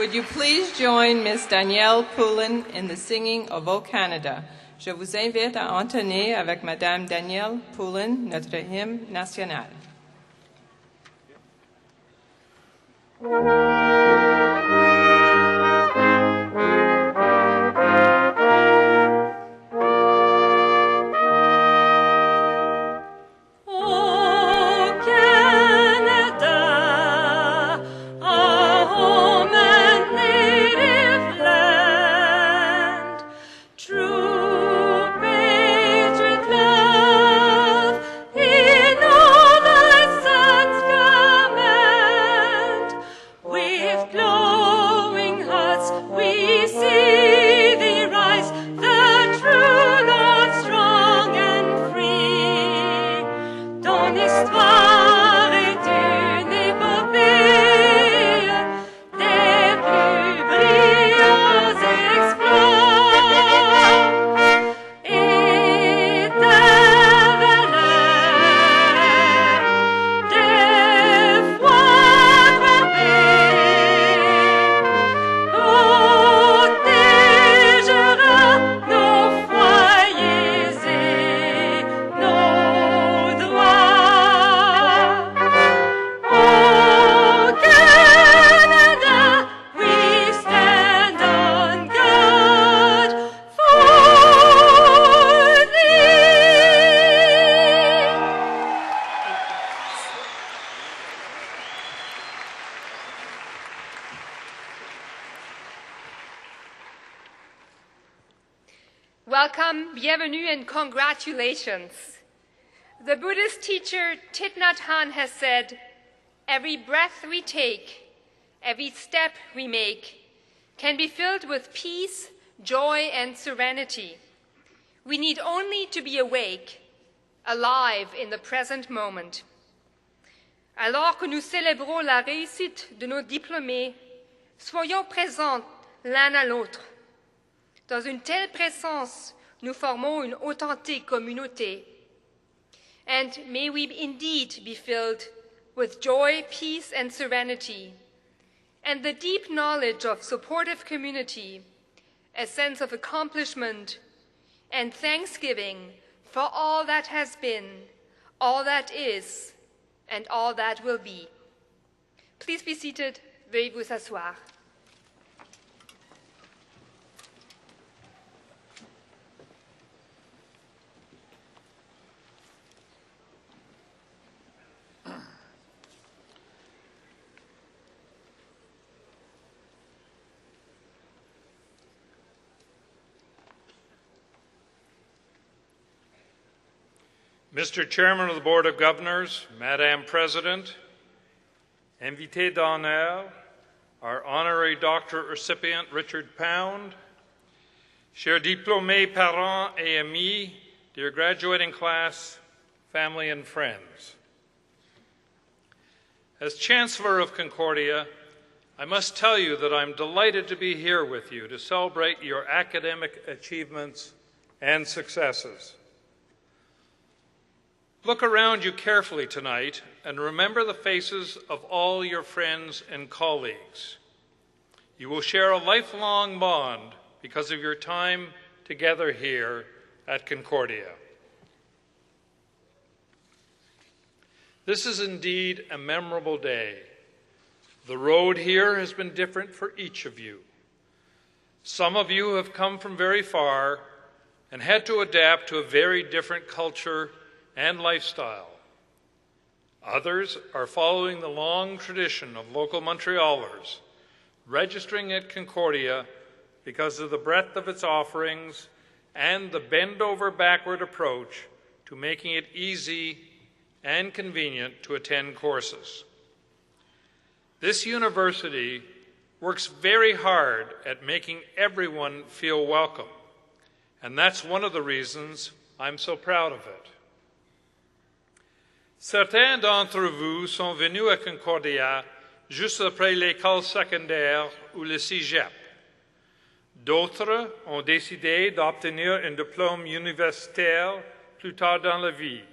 Would you please join Miss Danielle Poulin in the singing of O Canada? Je vous invite à entonner avec Madame Danielle Poulin notre hymne national. We Welcome, bienvenue, and congratulations. The Buddhist teacher Thich Nhat Hanh has said, "Every breath we take, every step we make, can be filled with peace, joy, and serenity. We need only to be awake, alive in the present moment." Alors que nous célébrons la réussite de nos diplômés, soyons présents l'un à l'autre. Dans une telle présence, nous formons une authentique communauté. And may we indeed be filled with joy, peace, and serenity, and the deep knowledge of supportive community, a sense of accomplishment, and thanksgiving for all that has been, all that is, and all that will be. Please be seated. Veuillez vous asseoir. Mr. Chairman of the Board of Governors, Madam President, invité d'honneur, our honorary doctorate recipient Richard Pound, chers diplômés, parents et amis, dear graduating class, family and friends. As Chancellor of Concordia, I must tell you that I'm delighted to be here with you to celebrate your academic achievements and successes. Look around you carefully tonight and remember the faces of all your friends and colleagues. You will share a lifelong bond because of your time together here at Concordia. This is indeed a memorable day. The road here has been different for each of you. Some of you have come from very far and had to adapt to a very different culture and lifestyle. Others are following the long tradition of local Montrealers, registering at Concordia because of the breadth of its offerings and the bend-over-backward approach to making it easy and convenient to attend courses. This university works very hard at making everyone feel welcome, and that's one of the reasons I'm so proud of it. Certains d'entre vous sont venus à Concordia juste après l'école secondaire ou le cégep. D'autres ont décidé d'obtenir un diplôme universitaire plus tard dans la vie.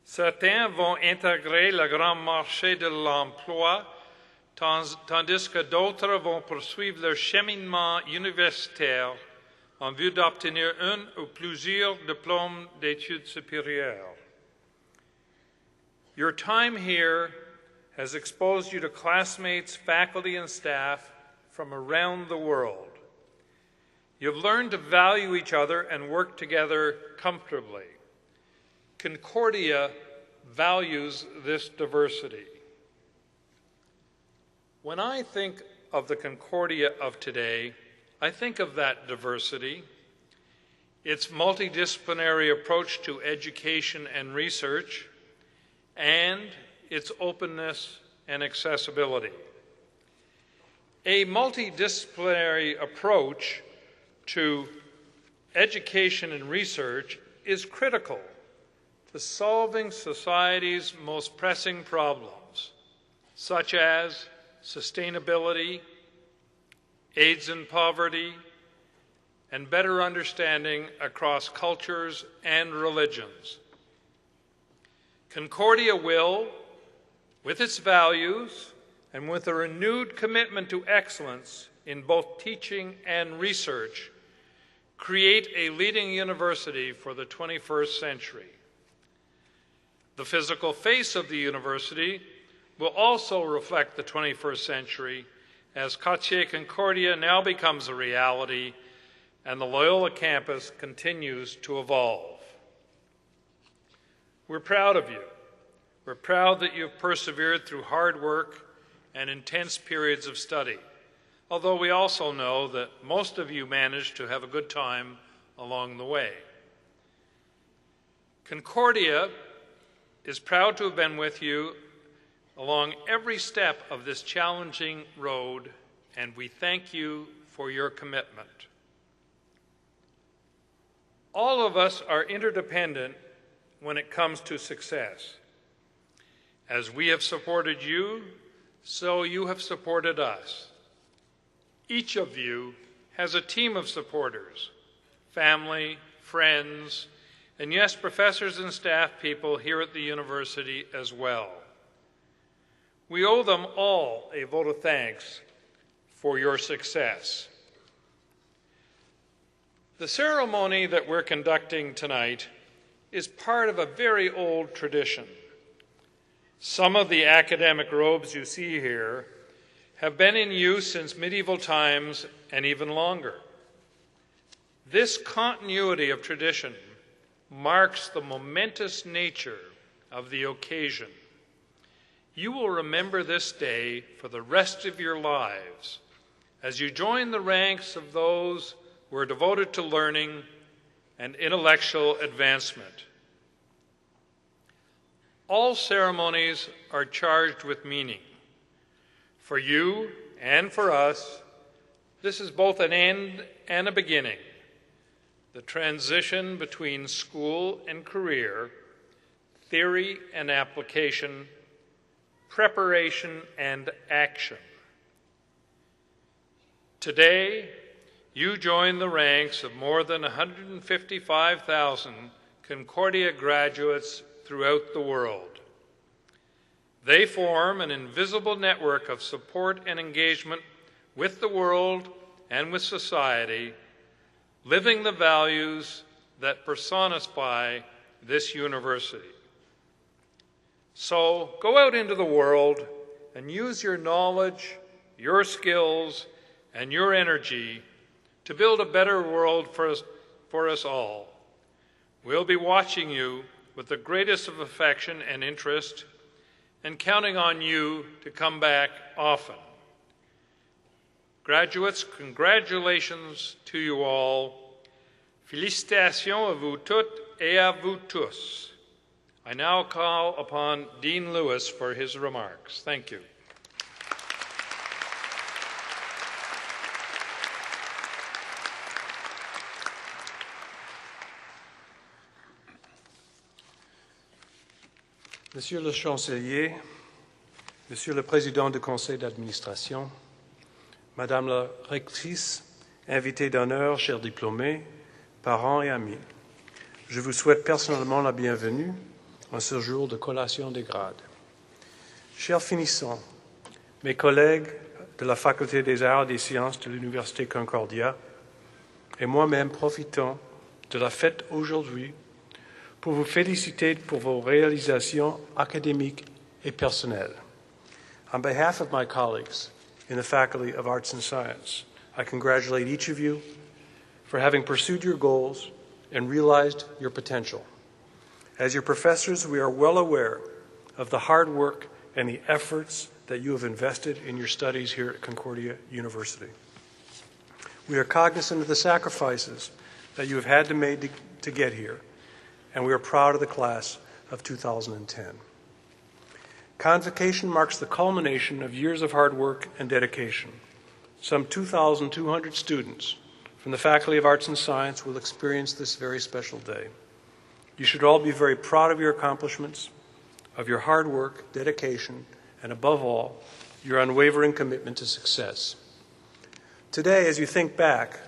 Certains vont intégrer le grand marché de l'emploi, tandis que d'autres vont poursuivre leur cheminement universitaire en vue d'obtenir un ou plusieurs diplômes d'études supérieures. Your time here has exposed you to classmates, faculty, and staff from around the world. You've learned to value each other and work together comfortably. Concordia values this diversity. When I think of the Concordia of today, I think of that diversity, its multidisciplinary approach to education and research, and its openness and accessibility. A multidisciplinary approach to education and research is critical to solving society's most pressing problems, such as sustainability, AIDS and poverty, and better understanding across cultures and religions. Concordia will, with its values and with a renewed commitment to excellence in both teaching and research, create a leading university for the 21st century. The physical face of the university will also reflect the 21st century as Quartier Concordia now becomes a reality and the Loyola campus continues to evolve. We're proud of you. We're proud that you've persevered through hard work and intense periods of study, although we also know that most of you managed to have a good time along the way. Concordia is proud to have been with you along every step of this challenging road, and we thank you for your commitment. All of us are interdependent when it comes to success. As we have supported you, so you have supported us. Each of you has a team of supporters, family, friends, and yes, professors and staff people here at the university as well. We owe them all a vote of thanks for your success. The ceremony that we're conducting tonight is part of a very old tradition. Some of the academic robes you see here have been in use since medieval times and even longer. This continuity of tradition marks the momentous nature of the occasion. You will remember this day for the rest of your lives as you join the ranks of those who are devoted to learning and intellectual advancement. All ceremonies are charged with meaning. For you and for us, this is both an end and a beginning. The transition between school and career, theory and application, preparation and action. Today, you join the ranks of more than 155,000 Concordia graduates throughout the world. They form an invisible network of support and engagement with the world and with society, living the values that personify this university. So go out into the world and use your knowledge, your skills, and your energy to build a better world for us all. We'll be watching you with the greatest of affection and interest and counting on you to come back often. Graduates, congratulations to you all. Félicitations à vous toutes et à vous tous. I now call upon Dean Lewis for his remarks. Thank you. Monsieur le Chancelier, Monsieur le Président du Conseil d'administration, Madame la Rectrice, invités d'honneur, chers diplômés, parents et amis, je vous souhaite personnellement la bienvenue en ce jour de collation des grades. Chers finissants, mes collègues de la Faculté des Arts et des Sciences de l'Université Concordia et moi-même profitons de la fête aujourd'hui pour vous féliciter pour vos réalisations académiques et personnelles. On behalf of my colleagues in the Faculty of Arts and Science, I congratulate each of you for having pursued your goals and realized your potential. As your professors, we are well aware of the hard work and the efforts that you have invested in your studies here at Concordia University. We are cognizant of the sacrifices that you have had to make to get here, and we are proud of the class of 2010. Convocation marks the culmination of years of hard work and dedication. Some 2,200 students from the Faculty of Arts and Science will experience this very special day. You should all be very proud of your accomplishments, of your hard work, dedication, and above all, your unwavering commitment to success. Today, as you think back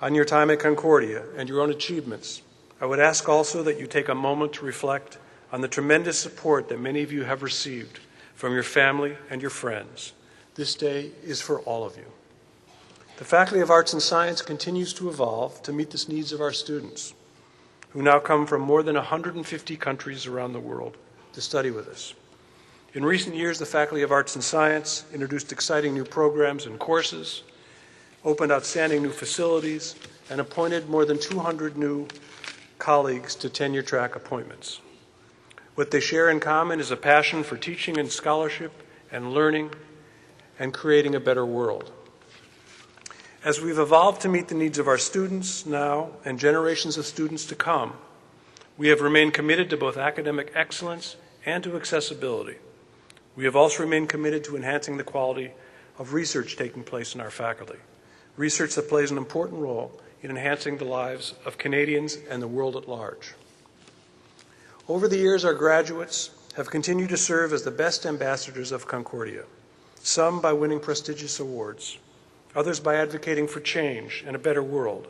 on your time at Concordia and your own achievements, I would ask also that you take a moment to reflect on the tremendous support that many of you have received from your family and your friends. This day is for all of you. The Faculty of Arts and Science continues to evolve to meet the needs of our students, who now come from more than 150 countries around the world to study with us. In recent years, the Faculty of Arts and Science introduced exciting new programs and courses, opened outstanding new facilities, and appointed more than 200 new colleagues to tenure-track appointments. What they share in common is a passion for teaching and scholarship and learning and creating a better world. As we've evolved to meet the needs of our students now and generations of students to come, we have remained committed to both academic excellence and to accessibility. We have also remained committed to enhancing the quality of research taking place in our faculty, research that plays an important role in enhancing the lives of Canadians and the world at large. Over the years, our graduates have continued to serve as the best ambassadors of Concordia, some by winning prestigious awards, others by advocating for change and a better world,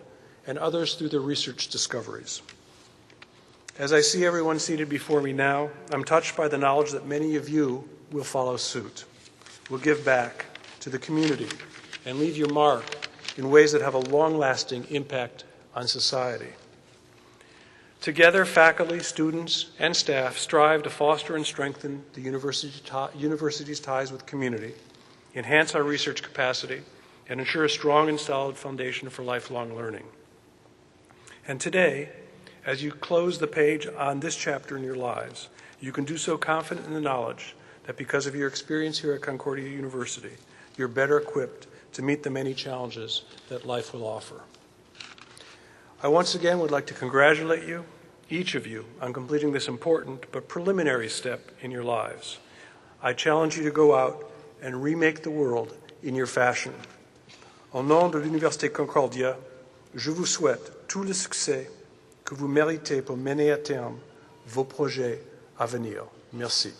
and others through their research discoveries. As I see everyone seated before me now, I'm touched by the knowledge that many of you will follow suit, will give back to the community, and leave your mark in ways that have a long-lasting impact on society. Together, faculty, students, and staff strive to foster and strengthen the university's ties with community, enhance our research capacity, and ensure a strong and solid foundation for lifelong learning. And today, as you close the page on this chapter in your lives, you can do so confident in the knowledge that because of your experience here at Concordia University, you're better equipped to meet the many challenges that life will offer. I once again would like to congratulate you, each of you, on completing this important but preliminary step in your lives. I challenge you to go out and remake the world in your fashion. Au nom de l'Université Concordia, je vous souhaite tout le succès que vous méritez pour mener à terme vos projets à venir. Merci.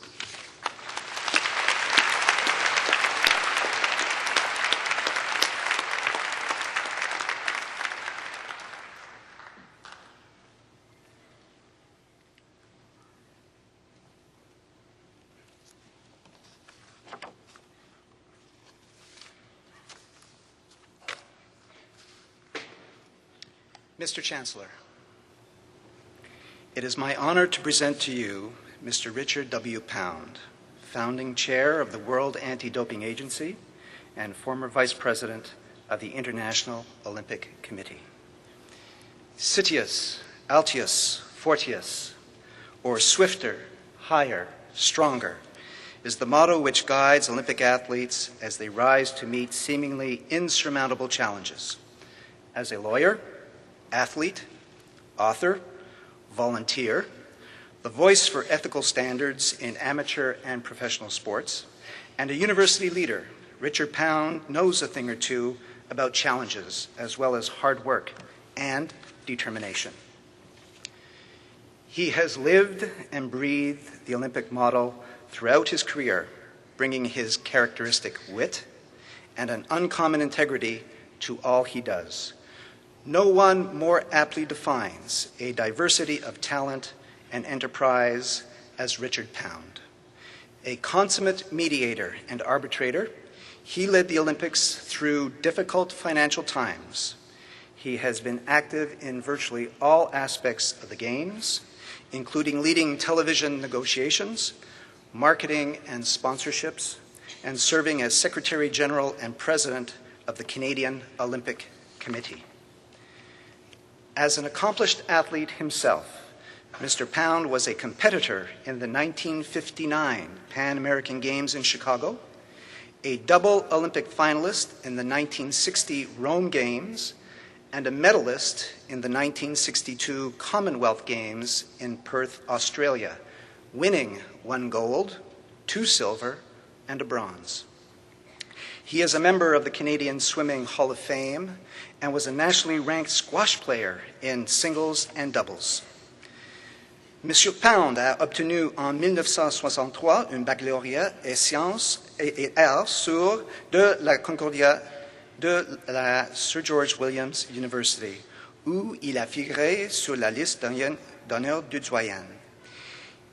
Mr. Chancellor, it is my honor to present to you Mr. Richard W. Pound, founding chair of the World Anti-Doping Agency and former vice president of the International Olympic Committee. Citius, Altius, Fortius, or swifter, higher, stronger, is the motto which guides Olympic athletes as they rise to meet seemingly insurmountable challenges. As a lawyer, athlete, author, volunteer, the voice for ethical standards in amateur and professional sports, and a university leader, Richard Pound knows a thing or two about challenges as well as hard work and determination. He has lived and breathed the Olympic model throughout his career, bringing his characteristic wit and an uncommon integrity to all he does. No one more aptly defines a diversity of talent and enterprise as Richard Pound. A consummate mediator and arbitrator, he led the Olympics through difficult financial times. He has been active in virtually all aspects of the Games, including leading television negotiations, marketing and sponsorships, and serving as Secretary General and President of the Canadian Olympic Committee. As an accomplished athlete himself, Mr. Pound was a competitor in the 1959 Pan American Games in Chicago, a double Olympic finalist in the 1960 Rome Games, and a medalist in the 1962 Commonwealth Games in Perth, Australia, winning 1 gold, 2 silver, and a bronze. He is a member of the Canadian Swimming Hall of Fame and was a nationally ranked squash player in singles and doubles. Monsieur Pound a obtenu en 1963 un baccalauréat et sciences et arts sur de la Concordia de la Sir George Williams University, où il a figuré sur la liste d'honneur du doyen.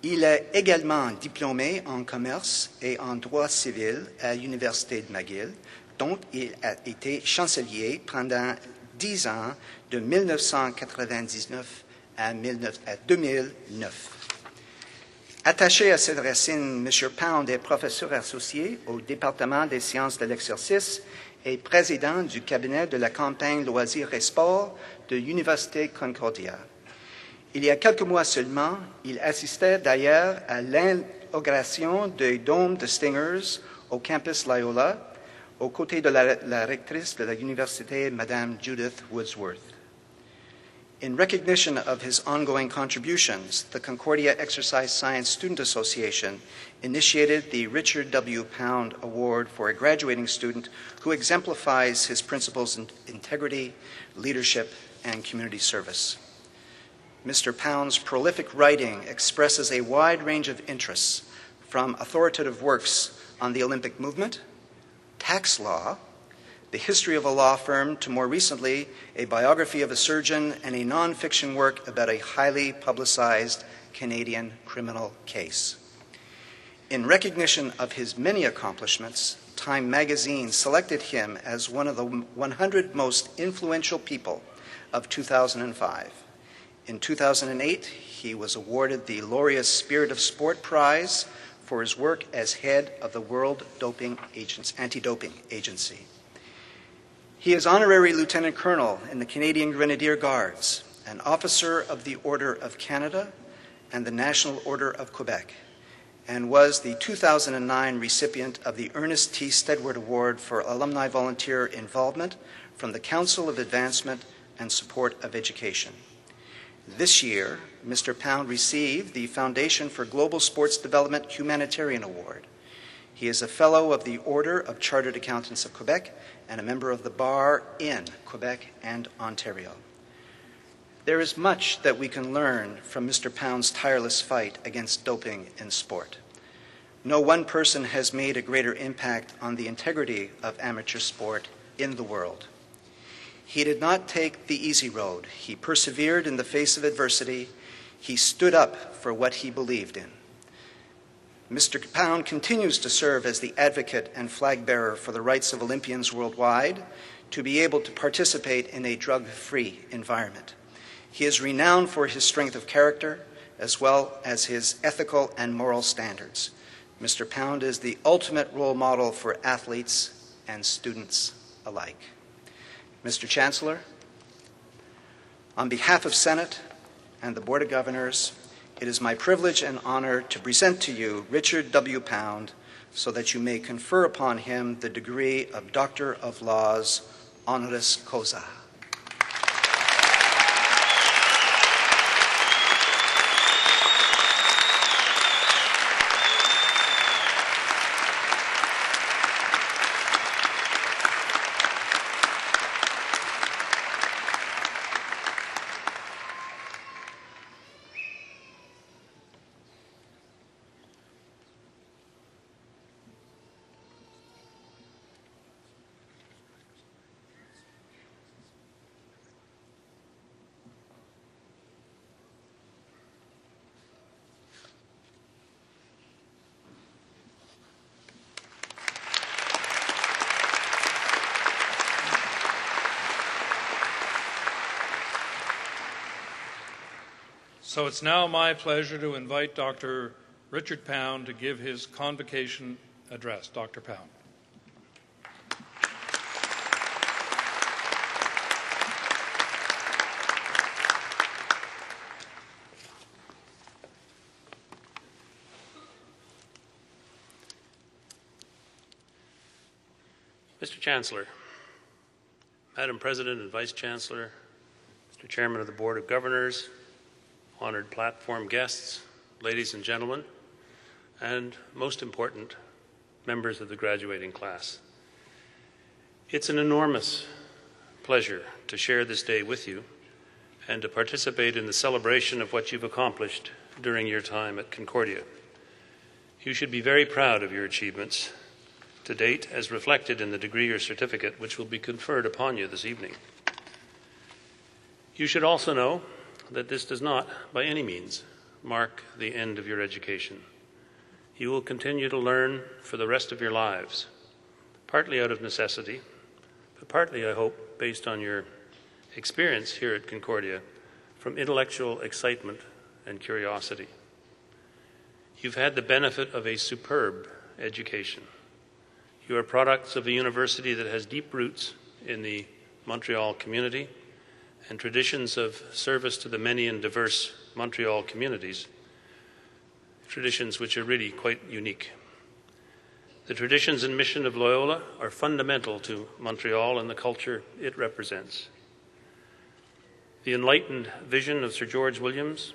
Il est également diplômé en commerce et en droit civil à l'Université de McGill, dont il a été chancelier pendant 10 ans, de 1999 à 2009. Attaché à cette racine, M. Pound est professeur associé au département des sciences de l'exercice et président du cabinet de la campagne loisirs et sports de l'Université Concordia. Il y a quelques mois seulement, il assistait d'ailleurs à l'inauguration du dôme de Stingers au campus Loyola, aux côtés de la rectrice de la Université, Madame Judith Woodsworth. In recognition of his ongoing contributions, the Concordia Exercise Science Student Association initiated the Richard W. Pound Award for a graduating student who exemplifies his principles in integrity, leadership, and community service. Mr. Pound's prolific writing expresses a wide range of interests, from authoritative works on the Olympic movement, tax law, the history of a law firm, to more recently a biography of a surgeon and a nonfiction work about a highly publicized Canadian criminal case. In recognition of his many accomplishments, Time magazine selected him as one of the 100 most influential people of 2005. In 2008, he was awarded the Laureus Spirit of Sport Prize for his work as head of the World Anti-Doping Agency. He is honorary Lieutenant Colonel in the Canadian Grenadier Guards, an officer of the Order of Canada and the National Order of Quebec, and was the 2009 recipient of the Ernest T. Stedward Award for Alumni Volunteer Involvement from the Council of Advancement and Support of Education. This year, Mr. Pound received the Foundation for Global Sports Development Humanitarian Award. He is a Fellow of the Order of Chartered Accountants of Quebec and a member of the Bar in Quebec and Ontario. There is much that we can learn from Mr. Pound's tireless fight against doping in sport. No one person has made a greater impact on the integrity of amateur sport in the world. He did not take the easy road. He persevered in the face of adversity. He stood up for what he believed in. Mr. Pound continues to serve as the advocate and flag bearer for the rights of Olympians worldwide to be able to participate in a drug-free environment. He is renowned for his strength of character as well as his ethical and moral standards. Mr. Pound is the ultimate role model for athletes and students alike. Mr. Chancellor, on behalf of Senate and the Board of Governors, it is my privilege and honor to present to you Richard W. Pound so that you may confer upon him the degree of Doctor of Laws, honoris causa. So it's now my pleasure to invite Dr. Richard Pound to give his convocation address. Dr. Pound. Mr. Chancellor, Madam President and Vice Chancellor, Mr. Chairman of the Board of Governors, honored platform guests, ladies and gentlemen, and most important, members of the graduating class. It's an enormous pleasure to share this day with you and to participate in the celebration of what you've accomplished during your time at Concordia. You should be very proud of your achievements to date, as reflected in the degree or certificate which will be conferred upon you this evening. You should also know that this does not, by any means, mark the end of your education. You will continue to learn for the rest of your lives, partly out of necessity, but partly, I hope, based on your experience here at Concordia, from intellectual excitement and curiosity. You've had the benefit of a superb education. You are products of a university that has deep roots in the Montreal community and traditions of service to the many and diverse Montreal communities, traditions which are really quite unique. The traditions and mission of Loyola are fundamental to Montreal and the culture it represents. The enlightened vision of Sir George Williams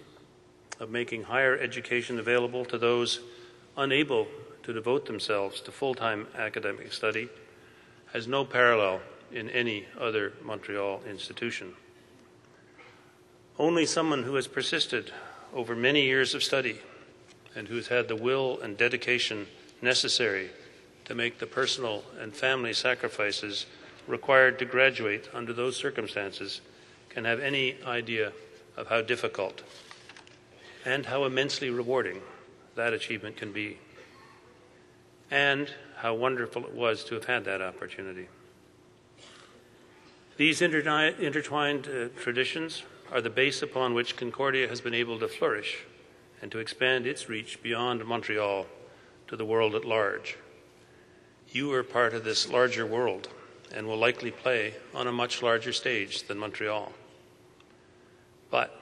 of making higher education available to those unable to devote themselves to full-time academic study has no parallel in any other Montreal institution. Only someone who has persisted over many years of study and who has had the will and dedication necessary to make the personal and family sacrifices required to graduate under those circumstances can have any idea of how difficult and how immensely rewarding that achievement can be, and how wonderful it was to have had that opportunity. These intertwined traditions are the base upon which Concordia has been able to flourish and to expand its reach beyond Montreal to the world at large. You are part of this larger world and will likely play on a much larger stage than Montreal. But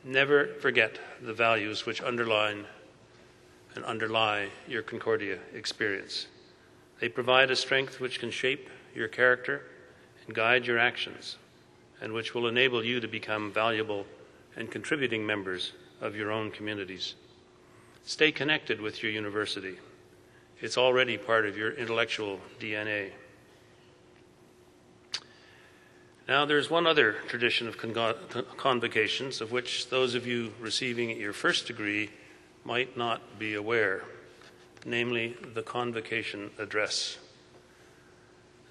never forget the values which underlie your Concordia experience. They provide a strength which can shape your character and guide your actions, and which will enable you to become valuable and contributing members of your own communities. Stay connected with your university. It's already part of your intellectual DNA. Now, there's one other tradition of convocations of which those of you receiving your first degree might not be aware, namely the convocation address.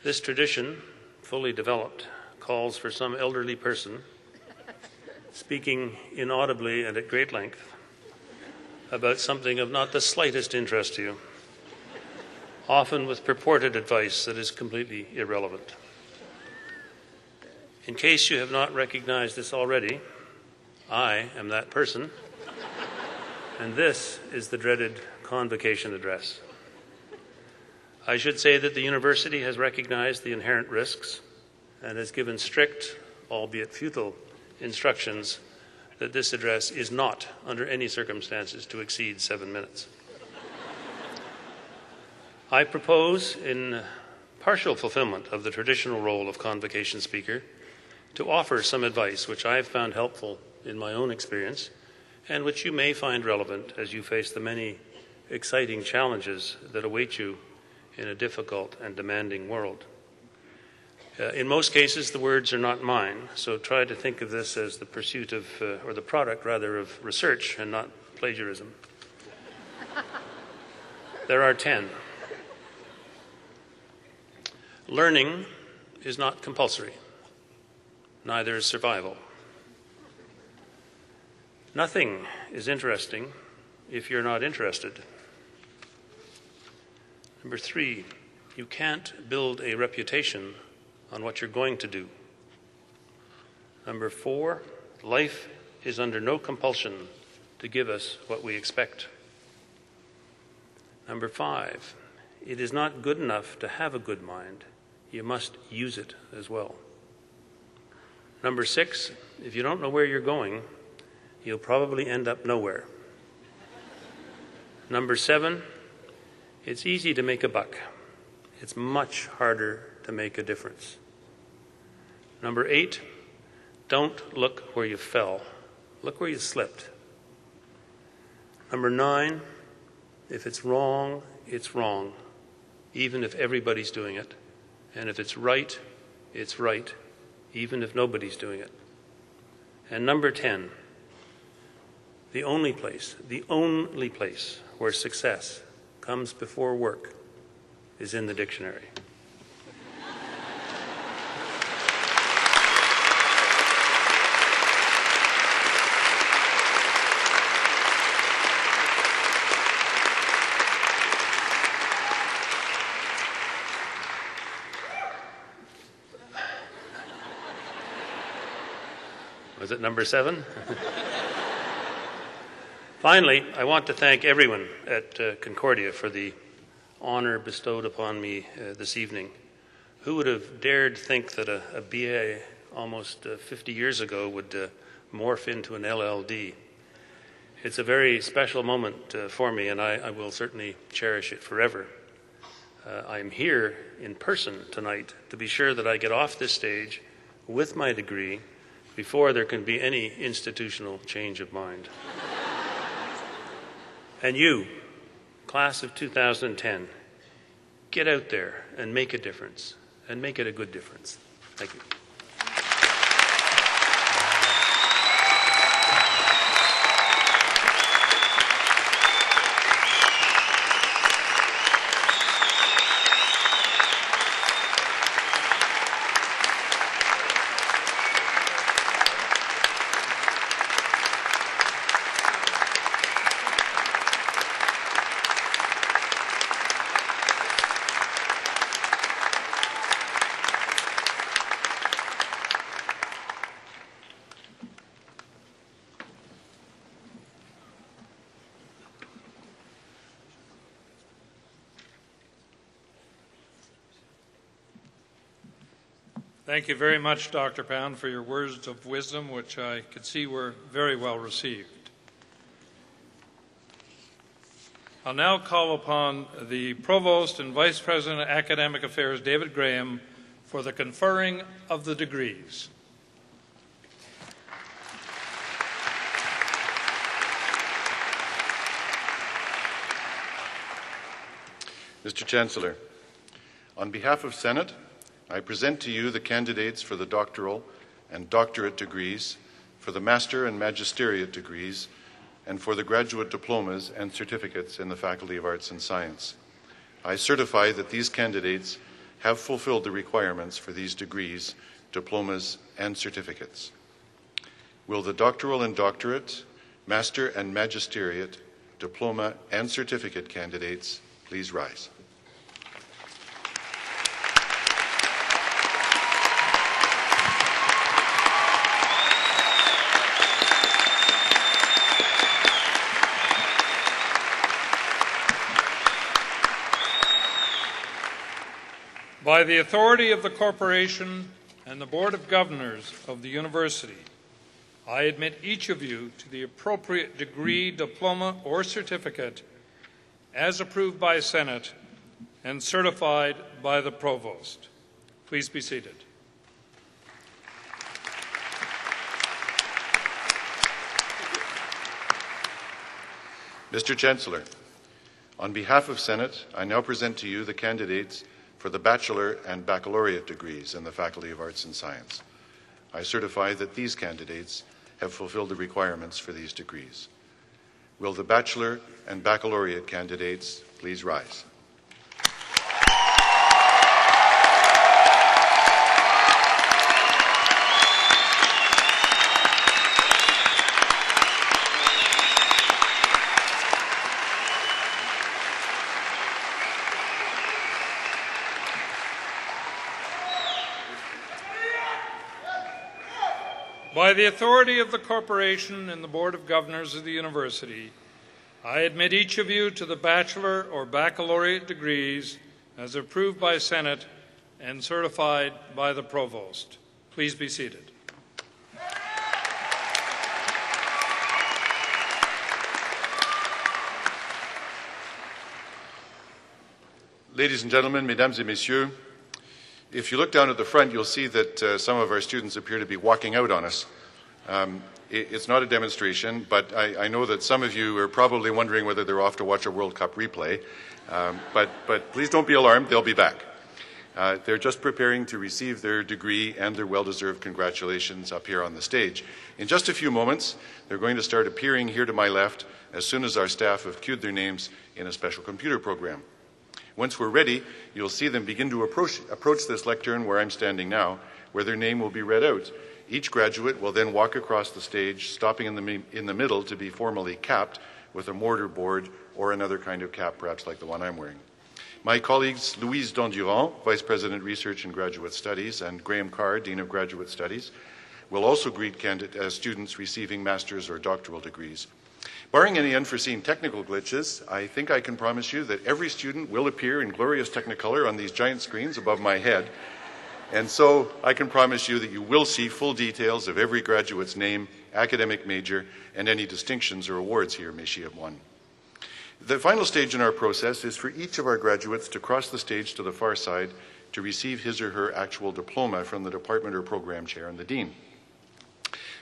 This tradition, fully developed, calls for some elderly person speaking inaudibly and at great length about something of not the slightest interest to you, often with purported advice that is completely irrelevant. In case you have not recognized this already, I am that person, and this is the dreaded convocation address. I should say that the university has recognized the inherent risks and has given strict, albeit futile, instructions that this address is not, under any circumstances, to exceed 7 minutes. I propose, in partial fulfillment of the traditional role of convocation speaker, to offer some advice which I have found helpful in my own experience and which you may find relevant as you face the many exciting challenges that await you in a difficult and demanding world. In most cases, the words are not mine, so try to think of this as the pursuit of, or the product rather, of research and not plagiarism. There are 10. Learning is not compulsory. Neither is survival. Nothing is interesting if you're not interested. Number 3, you can't build a reputation on what you're going to do. Number 4, life is under no compulsion to give us what we expect. Number 5, it is not good enough to have a good mind. You must use it as well. Number 6, if you don't know where you're going, you'll probably end up nowhere. Number 7, it's easy to make a buck. It's much harder to make a difference. Number 8, don't look where you fell. Look where you slipped. Number 9, if it's wrong, it's wrong, even if everybody's doing it. And if it's right, even if nobody's doing it. And number 10, the only place where success comes before work is in the dictionary. Was it number 7? Finally, I want to thank everyone at Concordia for the honor bestowed upon me this evening. Who would have dared think that a BA almost 50 years ago would morph into an LLD? It's a very special moment for me, and I will certainly cherish it forever. I am here in person tonight to be sure that I get off this stage with my degree before there can be any institutional change of mind. And you, class of 2010, get out there and make a difference, and make it a good difference. Thank you. Thank you very much, Dr. Pound, for your words of wisdom, which I could see were very well received. I'll now call upon the Provost and Vice President of Academic Affairs, David Graham, for the conferring of the degrees. Mr. Chancellor, on behalf of Senate, I present to you the candidates for the doctoral and doctorate degrees, for the master and magisteriate degrees, and for the graduate diplomas and certificates in the Faculty of Arts and Science. I certify that these candidates have fulfilled the requirements for these degrees, diplomas, and certificates. Will the doctoral and doctorate, master and magisteriate, diploma, and certificate candidates please rise? By the authority of the Corporation and the Board of Governors of the University, I admit each of you to the appropriate degree, diploma, or certificate as approved by Senate and certified by the Provost. Please be seated. Mr. Chancellor, on behalf of Senate, I now present to you the candidates for the bachelor and baccalaureate degrees in the Faculty of Arts and Science. I certify that these candidates have fulfilled the requirements for these degrees. Will the bachelor and baccalaureate candidates please rise? By the authority of the Corporation and the Board of Governors of the University, I admit each of you to the bachelor or baccalaureate degrees as approved by Senate and certified by the Provost. Please be seated. Ladies and gentlemen, mesdames et messieurs, if you look down at the front, you'll see that some of our students appear to be walking out on us. It's not a demonstration, but I know that some of you are probably wondering whether they're off to watch a World Cup replay. But please don't be alarmed, they'll be back. They're just preparing to receive their degree and their well-deserved congratulations up here on the stage. In just a few moments, they're going to start appearing here to my left as soon as our staff have queued their names in a special computer program. Once we're ready, you'll see them begin to approach this lectern where I'm standing now, where their name will be read out. Each graduate will then walk across the stage, stopping in the middle to be formally capped with a mortar board or another kind of cap, perhaps like the one I'm wearing. My colleagues Louise Dondurant, Vice President Research and Graduate Studies, and Graham Carr, Dean of Graduate Studies, will also greet students receiving master's or doctoral degrees. Barring any unforeseen technical glitches, I think I can promise you that every student will appear in glorious Technicolor on these giant screens above my head. And so I can promise you that you will see full details of every graduate's name, academic major, and any distinctions or awards he or she have won. The final stage in our process is for each of our graduates to cross the stage to the far side to receive his or her actual diploma from the department or program chair and the dean.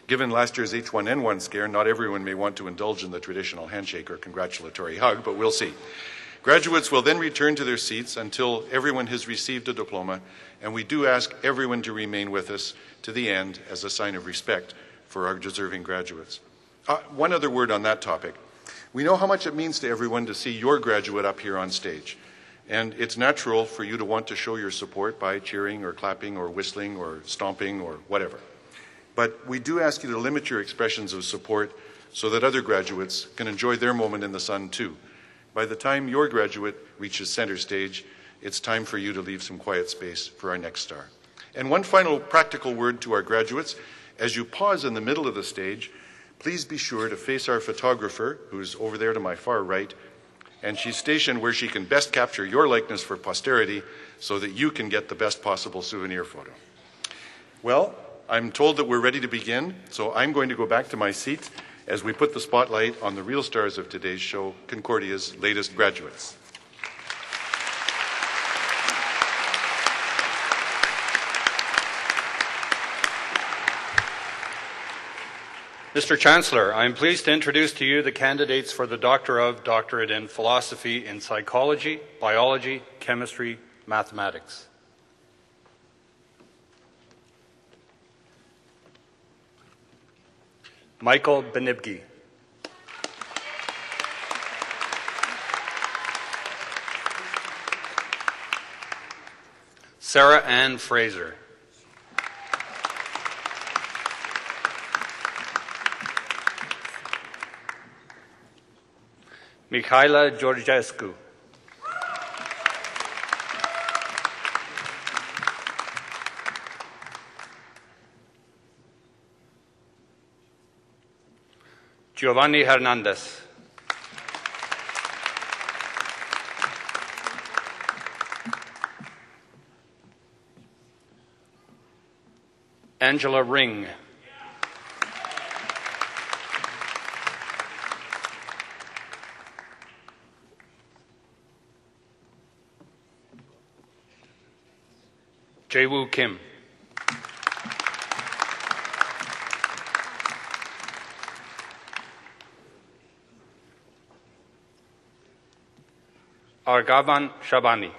Given last year's H1N1 scare, not everyone may want to indulge in the traditional handshake or congratulatory hug, but we'll see. Graduates will then return to their seats until everyone has received a diploma, and we do ask everyone to remain with us to the end as a sign of respect for our deserving graduates. One other word on that topic. We know how much it means to everyone to see your graduate up here on stage, and it's natural for you to want to show your support by cheering or clapping or whistling or stomping or whatever. But we do ask you to limit your expressions of support so that other graduates can enjoy their moment in the sun too. By the time your graduate reaches center stage, it's time for you to leave some quiet space for our next star. And one final practical word to our graduates. As you pause in the middle of the stage, please be sure to face our photographer, who's over there to my far right, and she's stationed where she can best capture your likeness for posterity so that you can get the best possible souvenir photo. Well, I'm told that we're ready to begin, so I'm going to go back to my seat as we put the spotlight on the real stars of today's show, Concordia's latest graduates. Mr. Chancellor, I am pleased to introduce to you the candidates for the Doctorate in Philosophy in Psychology, Biology, Chemistry, Mathematics. Michael Benibgi. Sarah Ann Fraser. Michaela Georgescu. Giovanni Hernandez. Angela Ring. Jae-woo Kim. Argavan Shabani.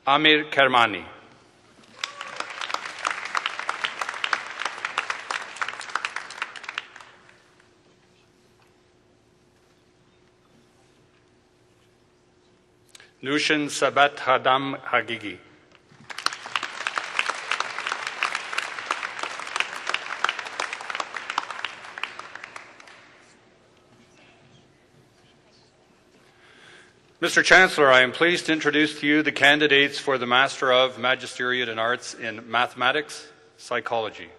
Amir Kermani. Nushin Sabat Hadam Hagigi. Mr. Chancellor, I am pleased to introduce to you the candidates for the Master of Magisteriate in Arts in Mathematics, Psychology.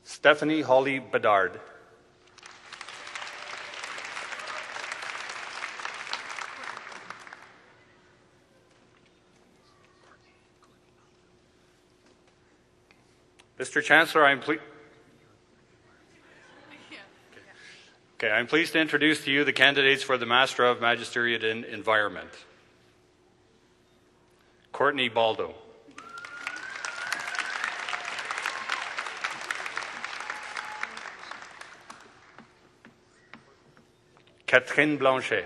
Stephanie Holly Bedard. Mr. Chancellor, I'm pleased to introduce to you the candidates for the Master of Magisteriate in Environment. Courtney Baldo. Catherine Blanchet.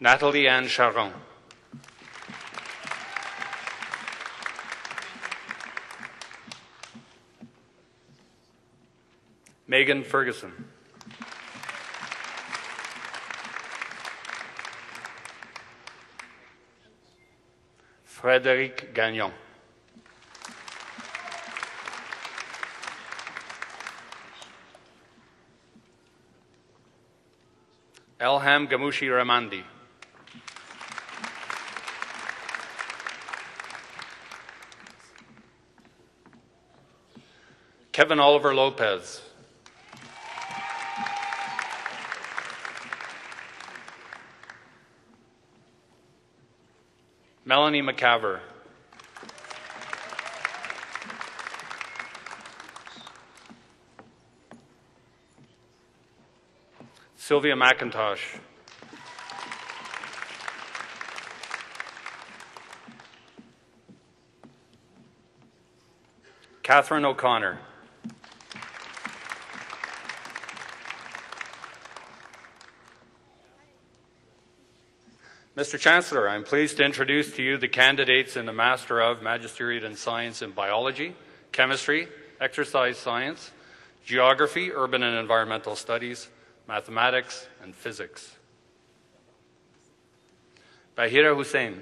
Nathalie Anne Charon. Megan Ferguson. Frédéric Gagnon. Elham Gamushi Ramandi. Kevin Oliver Lopez. Melanie McCaver. Sylvia McIntosh. Catherine O'Connor. Mr. Chancellor, I am pleased to introduce to you the candidates in the Master of Magisteriate in Science in Biology, Chemistry, Exercise Science, Geography, Urban and Environmental Studies, Mathematics, and Physics. Bahira Hussain.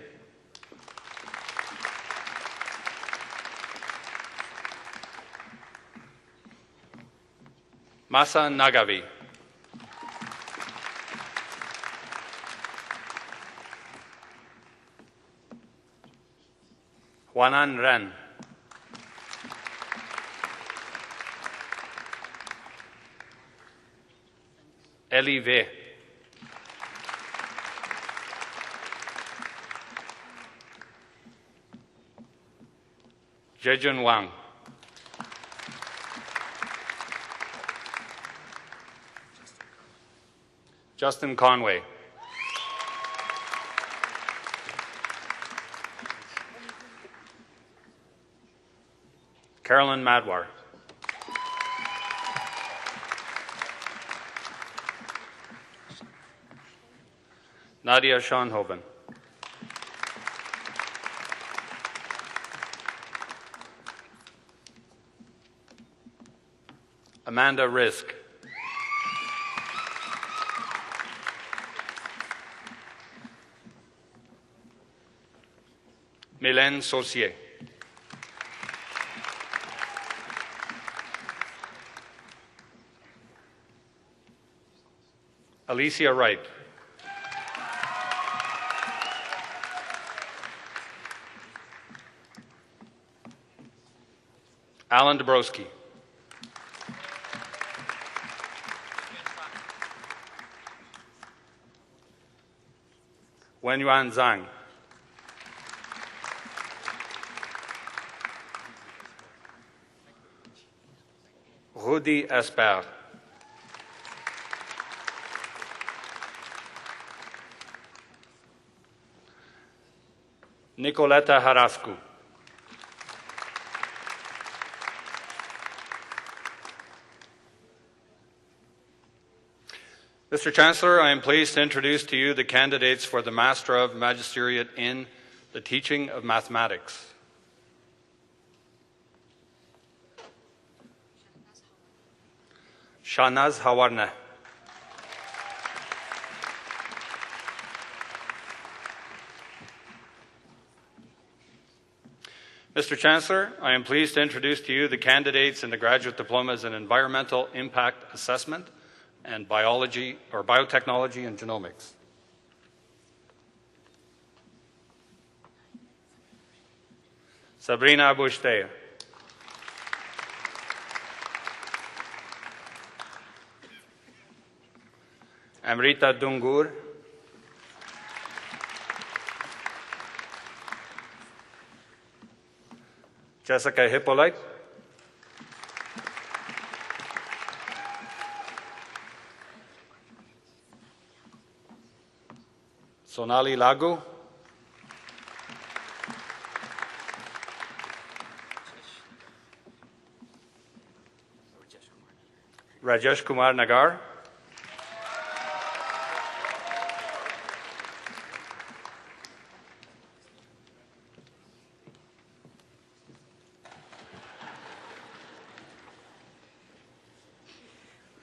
Masa Nagavi. Juanan Ren. Eli Ve. Jejun Wang. Justin Conway. Carolyn Madwar. Nadia Schoenhoven. Amanda Risk. Mylène Saucier. Alicia Wright. Alan Dabrowski. Wenyuan Zhang. Rudy Esper. Nicoleta Harascu. Mr. Chancellor, I am pleased to introduce to you the candidates for the Master of Magisteriate in the Teaching of Mathematics. Shahnaz Hawarna. Mr. Chancellor, I am pleased to introduce to you the candidates in the graduate diplomas in Environmental Impact Assessment and Biology or Biotechnology and Genomics. Sabrina Abushtea. Amrita Dungur. Jessica Hippolyte. Sonali Lagu. Rajesh Kumar Nagar.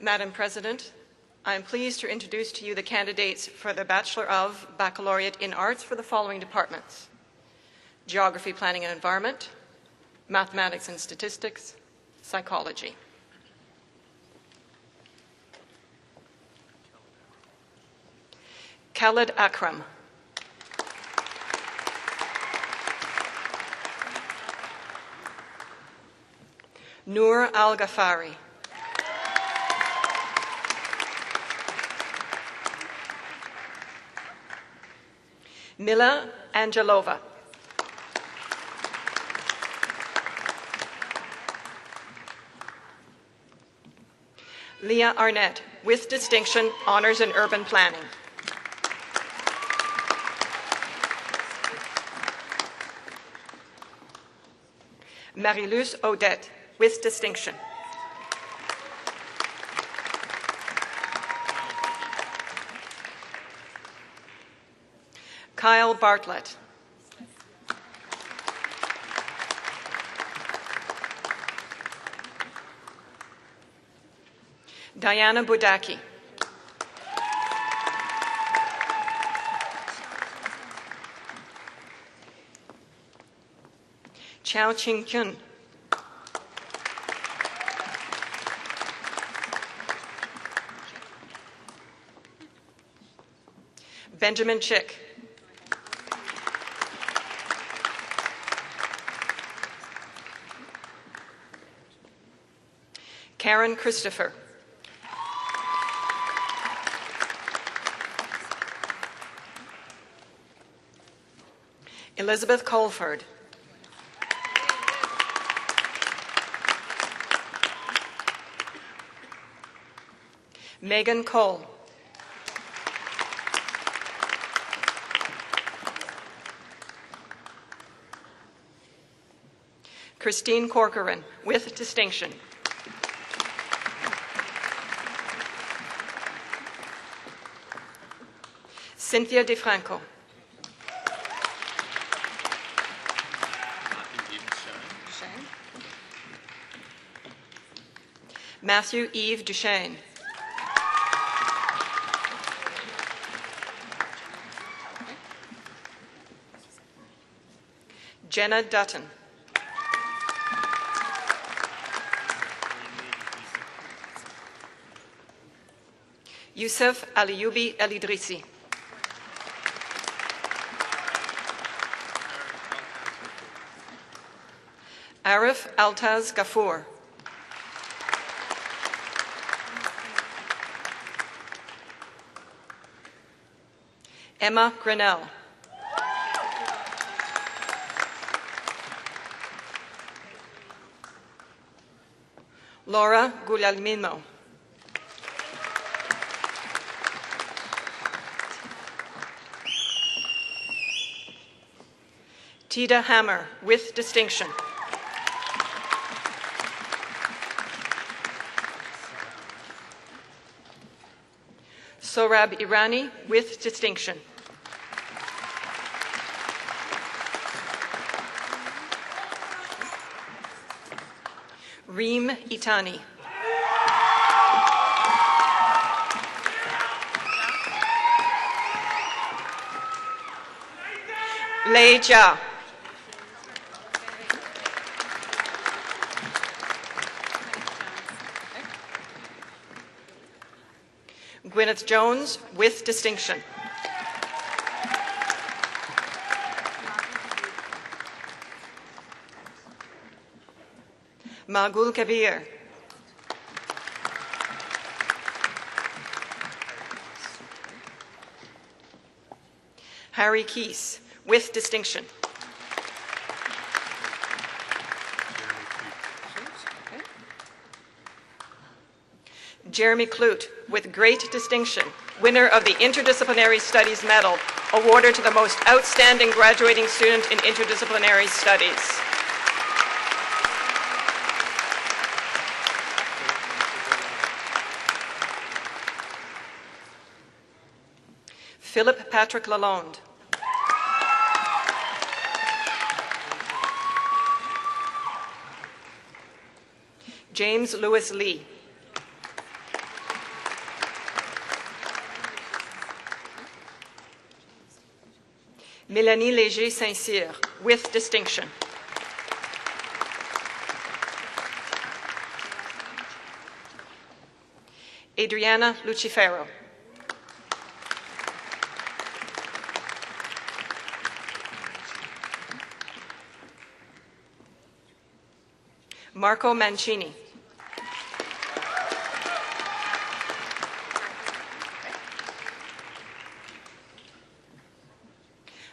Madam President, I am pleased to introduce to you the candidates for the Bachelor of Baccalaureate in Arts for the following departments: Geography, Planning and Environment, Mathematics and Statistics, Psychology. Khalid Akram. Noor Al-Ghafari. Mila Angelova. Leah Arnett, with distinction, honors in urban planning. Marie-Luce Odette, with distinction. Kyle Bartlett. Diana Budaki. Chao Ching Kyun. Benjamin Chick. Karen Christopher. Elizabeth Colford. Megan Cole. Christine Corcoran, with distinction. Cynthia DeFranco. Matthew Eve Duchesne. Jenna Dutton. Youssef Aliyoubi El-Idrissi. Arif Altaz Ghafour. Emma Grinnell. Laura Guglielmino. Tida Hammer, with distinction. Sorab Irani, with distinction. Reem Itani. Lei Jia. Gwyneth Jones, with distinction. Magul Kabir. Harry Keese, with distinction. Jeremy Clute, with great distinction, winner of the Interdisciplinary Studies Medal, awarded to the most outstanding graduating student in interdisciplinary studies. Philip Patrick Lalonde. James Lewis Lee. Mélanie Léger Saint-Cyr, with distinction. Adriana Lucifero. Marco Mancini.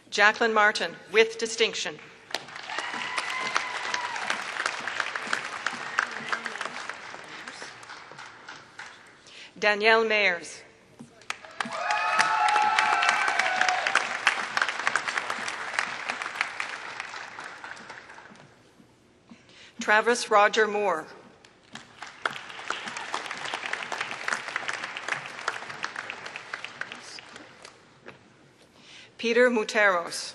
Jacqueline Martin, with distinction. Danielle Mayers. Travis Roger Moore. Peter Muteros.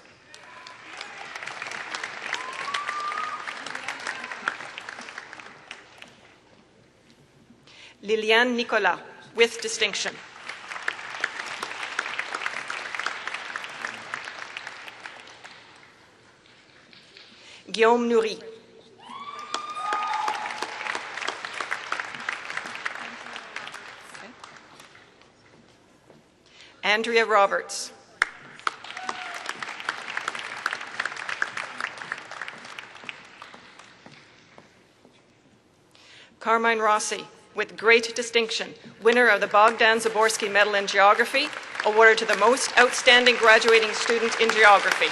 Liliane Nicolas, with distinction. Guillaume Nourry. Andrea Roberts. Carmine Rossi, with great distinction, winner of the Bogdan Zaborski Medal in Geography, awarded to the most outstanding graduating student in geography.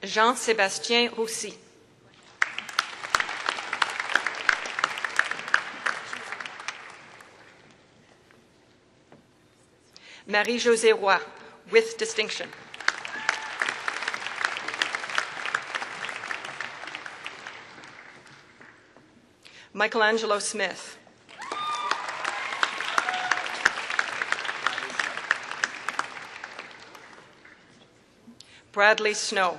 Jean-Sébastien Roussy. Marie-Josée Roy, with distinction. Michelangelo Smith. Bradley Snow.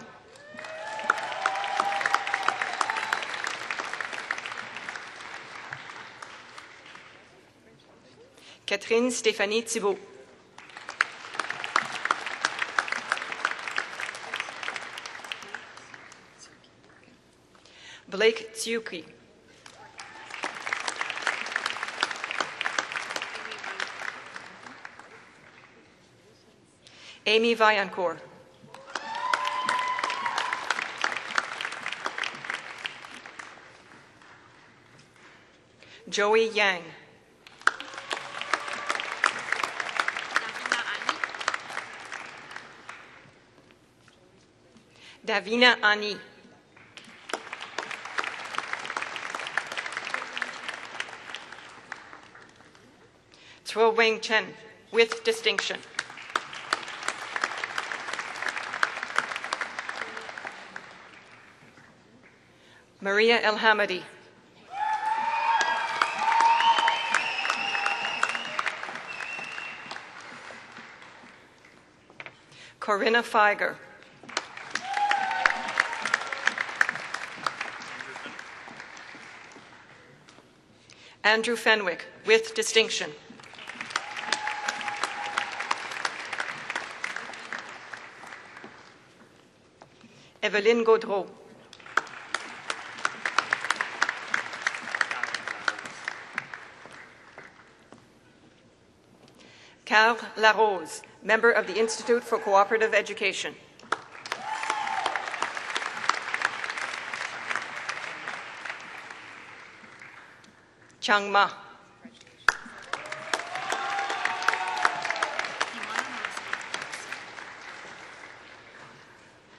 Catherine Stéphanie Thibault. Blake Tsiuki. Amy Vaillancourt. Joey Yang. Davina Ani. Tro Wing Chen, with distinction. Maria El Hamadi. Corinna Feiger. Andrew Fenwick, with distinction. Evelyn Gaudreau. Carl Larose, member of the Institute for Cooperative Education. Chang Ma.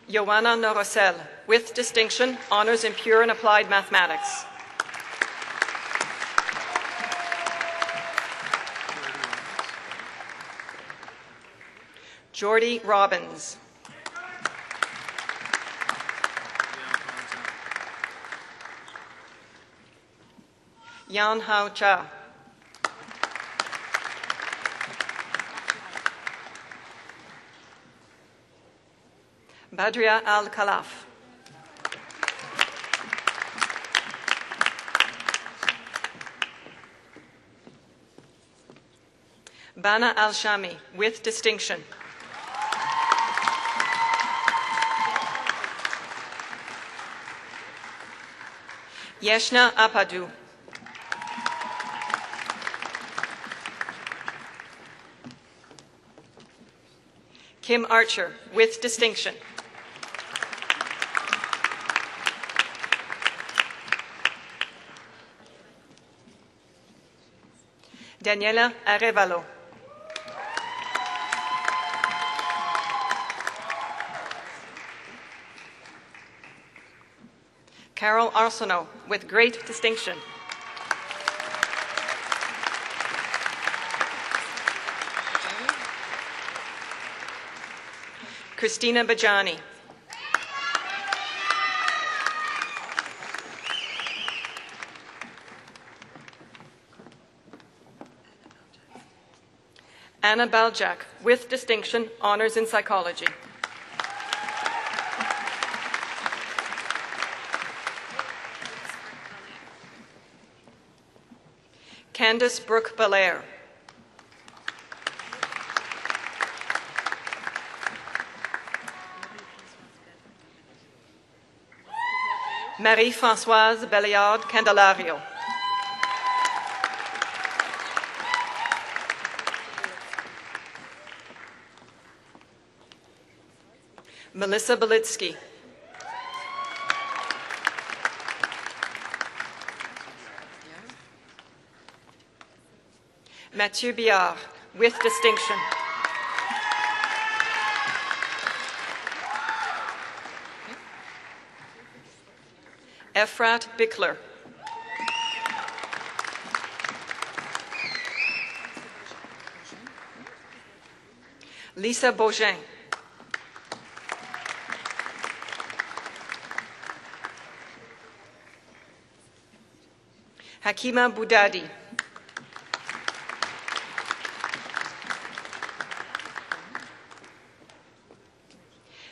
Joanna Norosel, with distinction, honors in pure and applied mathematics. Jordy Robbins. Yan Hao Cha. Badria Al-Khalaf. Bana Al-Shami, with distinction. Yeshna Apadu. Kim Archer, with distinction. Daniela Arevalo. Carol Arsenault, with great distinction. Christina Bajani. Anna Baljak, with distinction, honors in psychology. Candace Brooke Belair. Marie-Françoise Belliard Candelario. Melissa Belitsky. Mathieu Biard, with distinction. Efrat Bickler. Lisa Beaugin. Hakima Boudadi.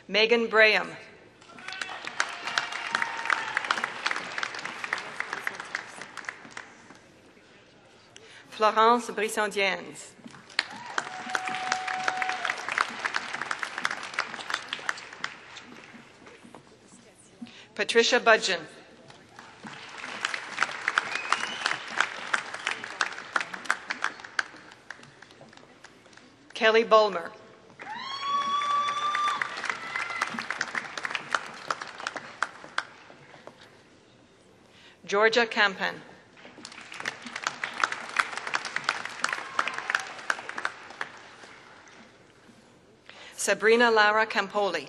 Megan Braham. Florence Brissandiens. Patricia Budgeon. Kelly Bulmer. Georgia Campan. Sabrina Lara Campoli.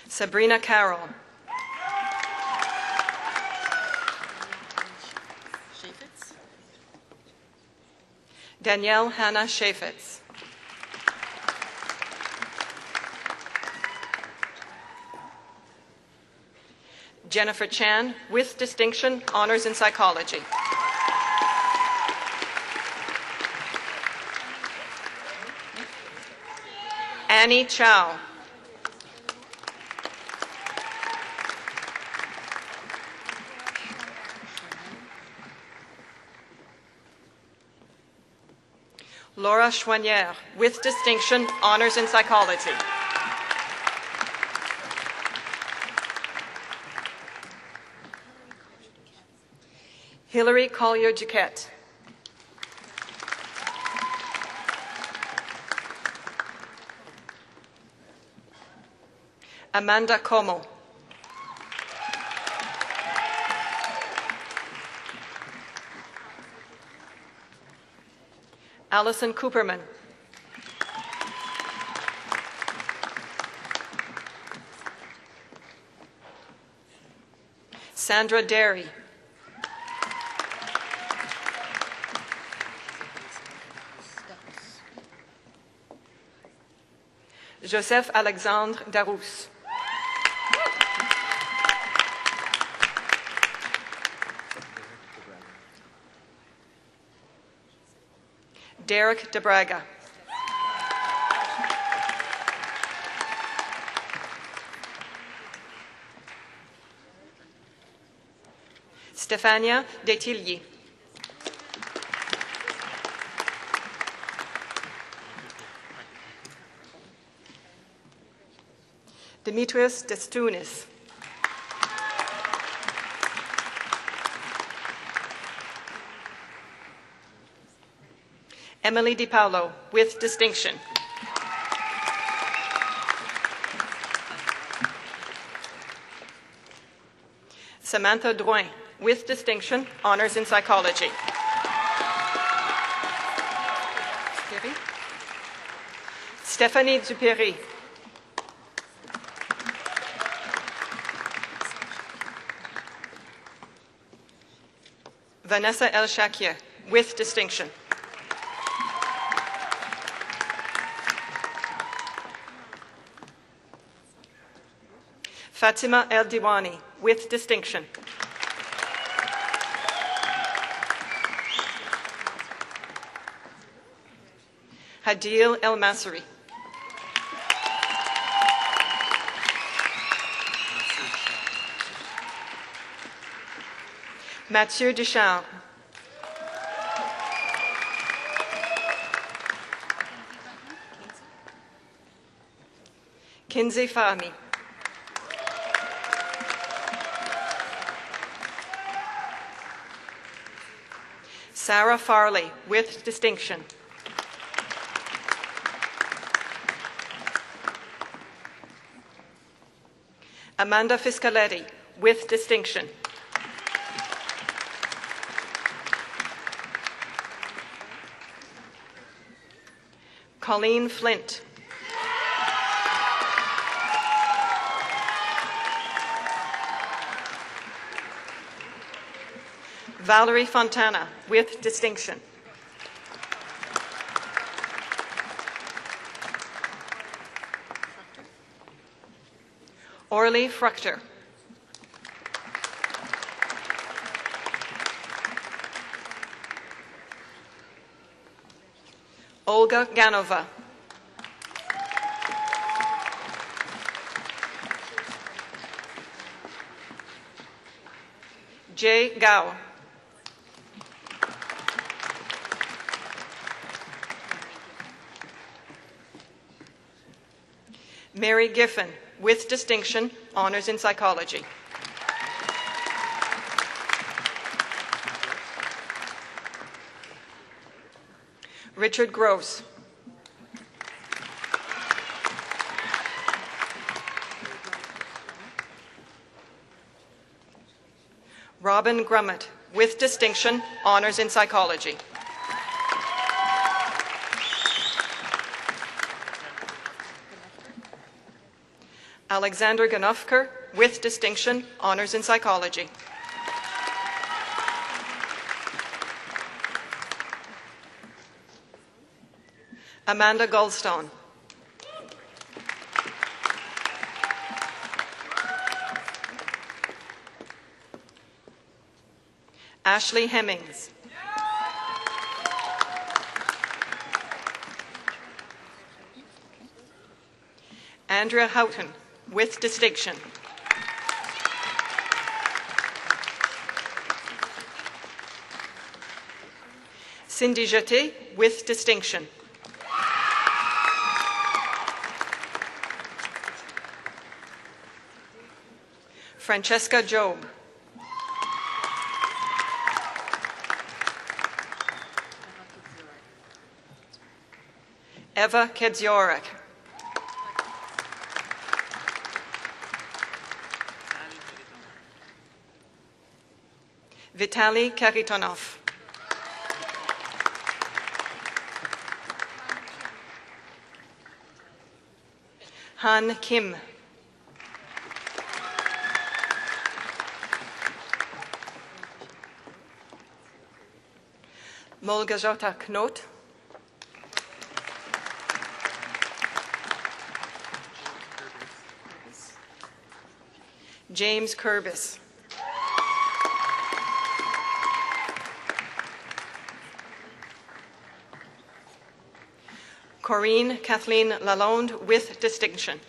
Sabrina Carroll. Danielle Hannah Chaffetz. Jennifer Chan, with distinction, honors in psychology. Annie Chow. Laura Chouanière, with distinction, honors in psychology. Hilary Collier-Duquette. Amanda Como. Allison Cooperman. Sandra Derry. Joseph Alexandre Darousse. Derek DeBraga. Stefania Detillier. Demetrius Destounis. Emily DiPaolo, with distinction. Samantha Drouin, with distinction, honors in psychology. Stéphanie Dupéry. Vanessa El Shakir, with distinction. Fatima El Diwani, with distinction. Hadil El Masri. Mathieu Duchamp. Kinsey Fahmy. Sarah Farley, with distinction. Amanda Fiscaletti, with distinction. Colleen Flint. Valerie Fontana, with distinction. Orly Fruchter. Olga Ganova. Jay Gao. Mary Giffen, with distinction, honors in psychology. Richard Gross. Robin Grummett, with distinction, honors in psychology. Alexander Ganufker, with distinction, honors in psychology. Amanda Goldstone. Ashley Hemmings. Andrea Houghton, with distinction. Cindy Jeté, with distinction. Francesca Job. Eva Kedziorak. Vitaly Karitonov. Han Kim. Małgorzata Knot. James Kurbis. Corinne Kathleen Lalonde, with distinction.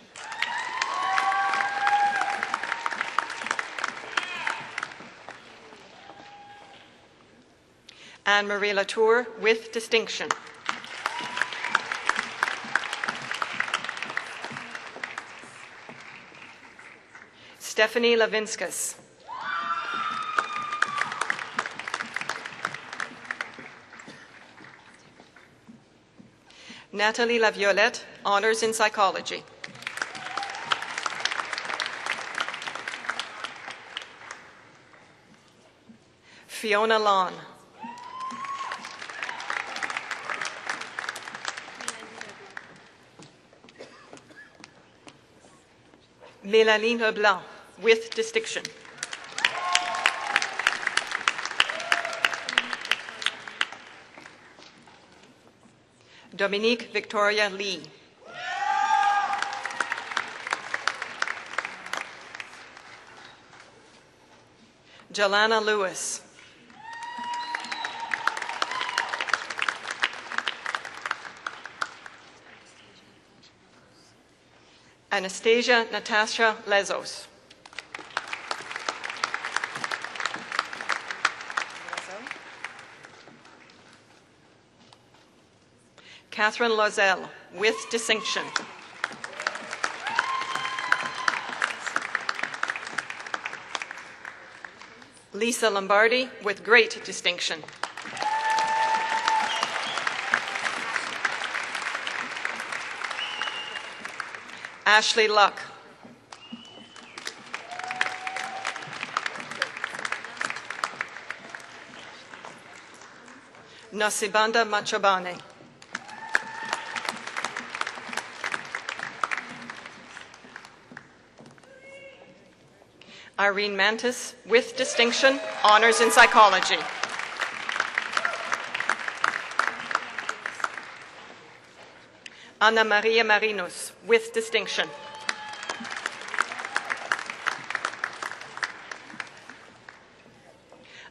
Anne-Marie Latour, with distinction. Stephanie Lavinskas. Nathalie Laviolette, Honors in Psychology. Fiona Lawn. Mélanie Leblanc, with distinction. Dominique Victoria Lee. Jelana Lewis. Anastasia Natasha Lezos. Catherine Lozelle, with distinction. Lisa Lombardi, with great distinction. Ashley Luck. Nasibanda Machobane. Irene Mantis, with distinction, Honors in Psychology. Ana Maria Marinos, with distinction.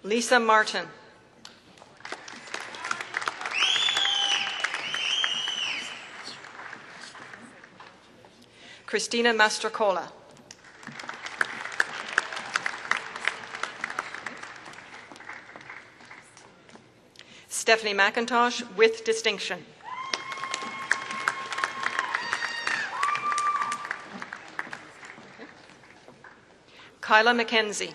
Lisa Martin. Christina Mastrocola. Stephanie McIntosh, with distinction. Kyla McKenzie.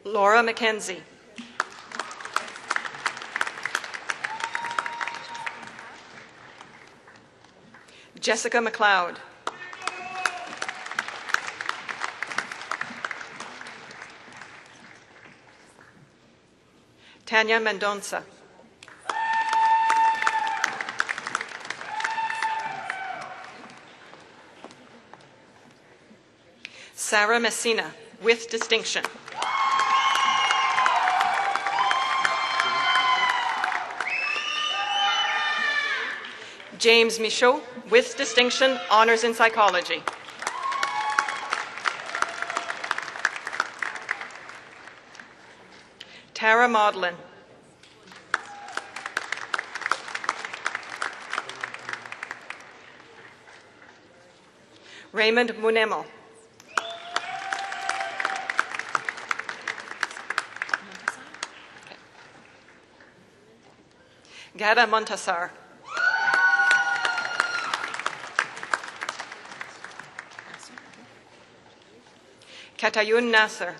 Laura McKenzie. Jessica McLeod. Tanya Mendonça. Sarah Messina, with distinction. James Michaud, with distinction, Honors in Psychology. Tara Maudlin. Raymond Munemo. Gada Montasar. Katayun Nasser.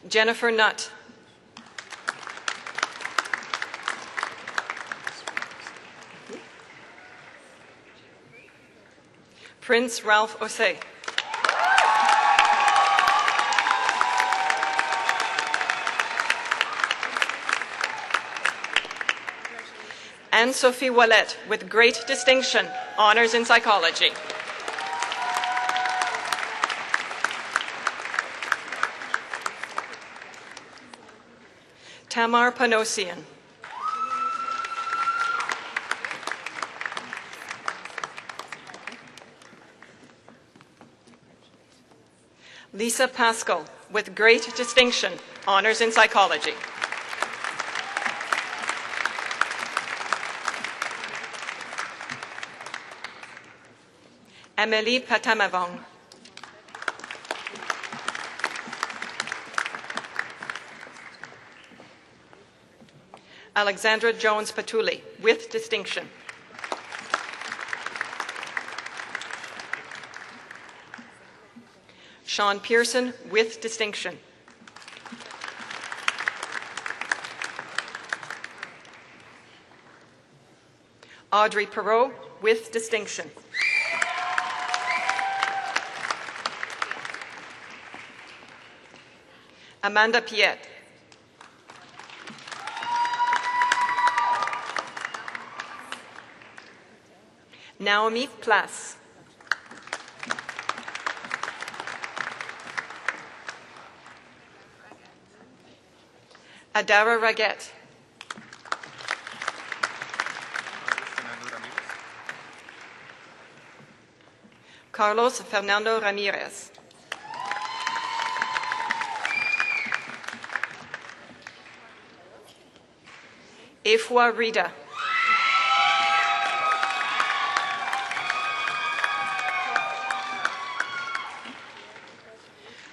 Jennifer Nutt. Prince Ralph Osei. Anne-Sophie Ouellette, with great distinction, Honors in Psychology. Tamar Panosian. Lisa Pascal, with great distinction, Honors in Psychology. Amélie Patamavong. Alexandra Jones-Patulli, with distinction. Sean Pearson, with distinction. Audrey Perot, with distinction. Amanda Piet. Naomi Plas. Adara Raget. Carlos Fernando Ramirez. Efwa Rida.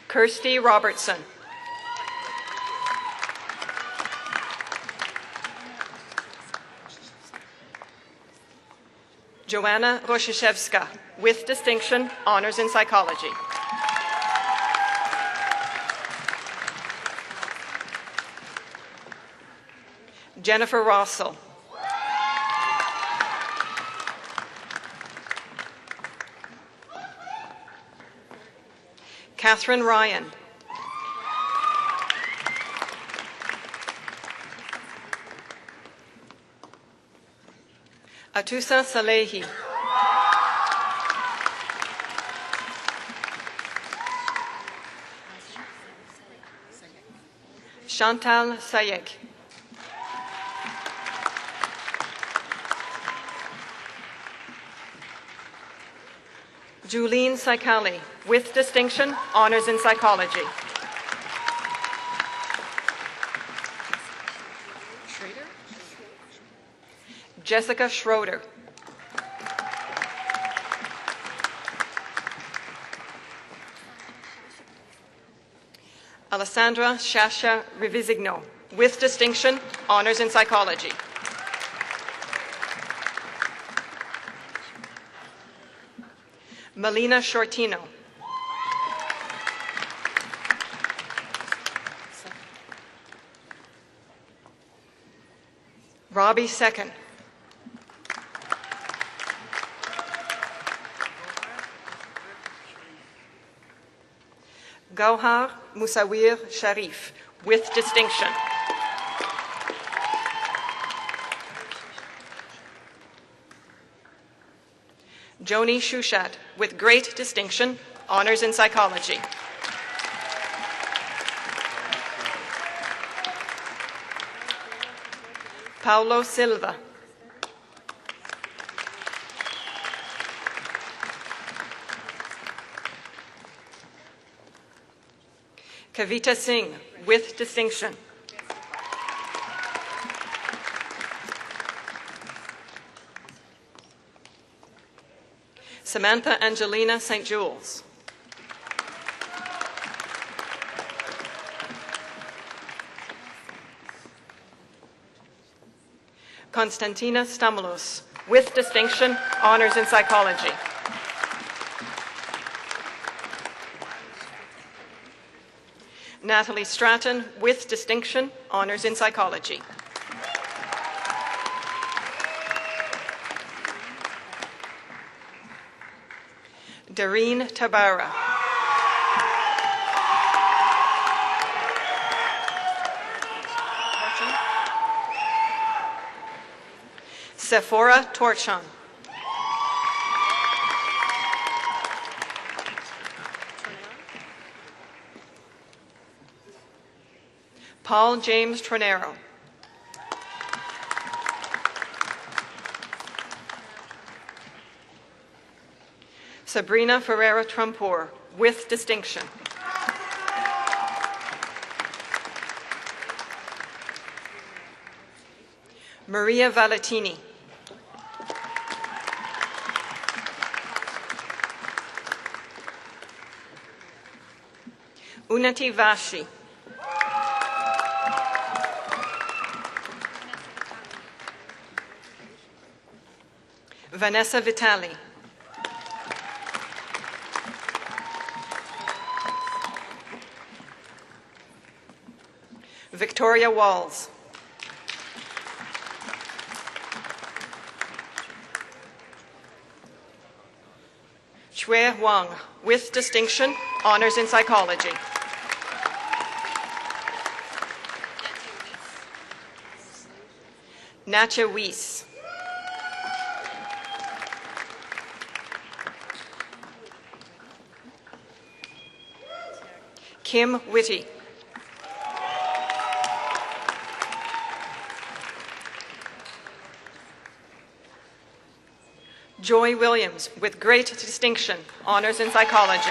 Kirsty Robertson. Joanna Roshishevska, with distinction, honors in psychology. Jennifer Rossell. Catherine Ryan. Atusa Salehi. Chantal Sayek. Julene Saikali, with distinction, honors in psychology. Jessica Schroeder. Alessandra Shasha Rivisigno, with distinction, honors in psychology. Melina Shortino. Robbie Second. Gauhar Musawir Sharif, with distinction. Joni Shushat, with great distinction, honors in psychology. Paulo Silva. Kavita Singh, with distinction. Samantha Angelina St. Jules. Konstantina Stamoulos, with distinction, honors in psychology. Natalie Stratton, with distinction, honors in psychology. Dareen Tabara. Sephora Torchon. Paul James Tronero. Sabrina Ferreira Trumpour, with distinction. Maria Valentini. Unati Vashi. Vanessa Vitali. Victoria Walls. Shui Wang, with distinction, honors in psychology. Natcha Weiss. Kim Whitty. Joy Williams, with great distinction, honors in psychology.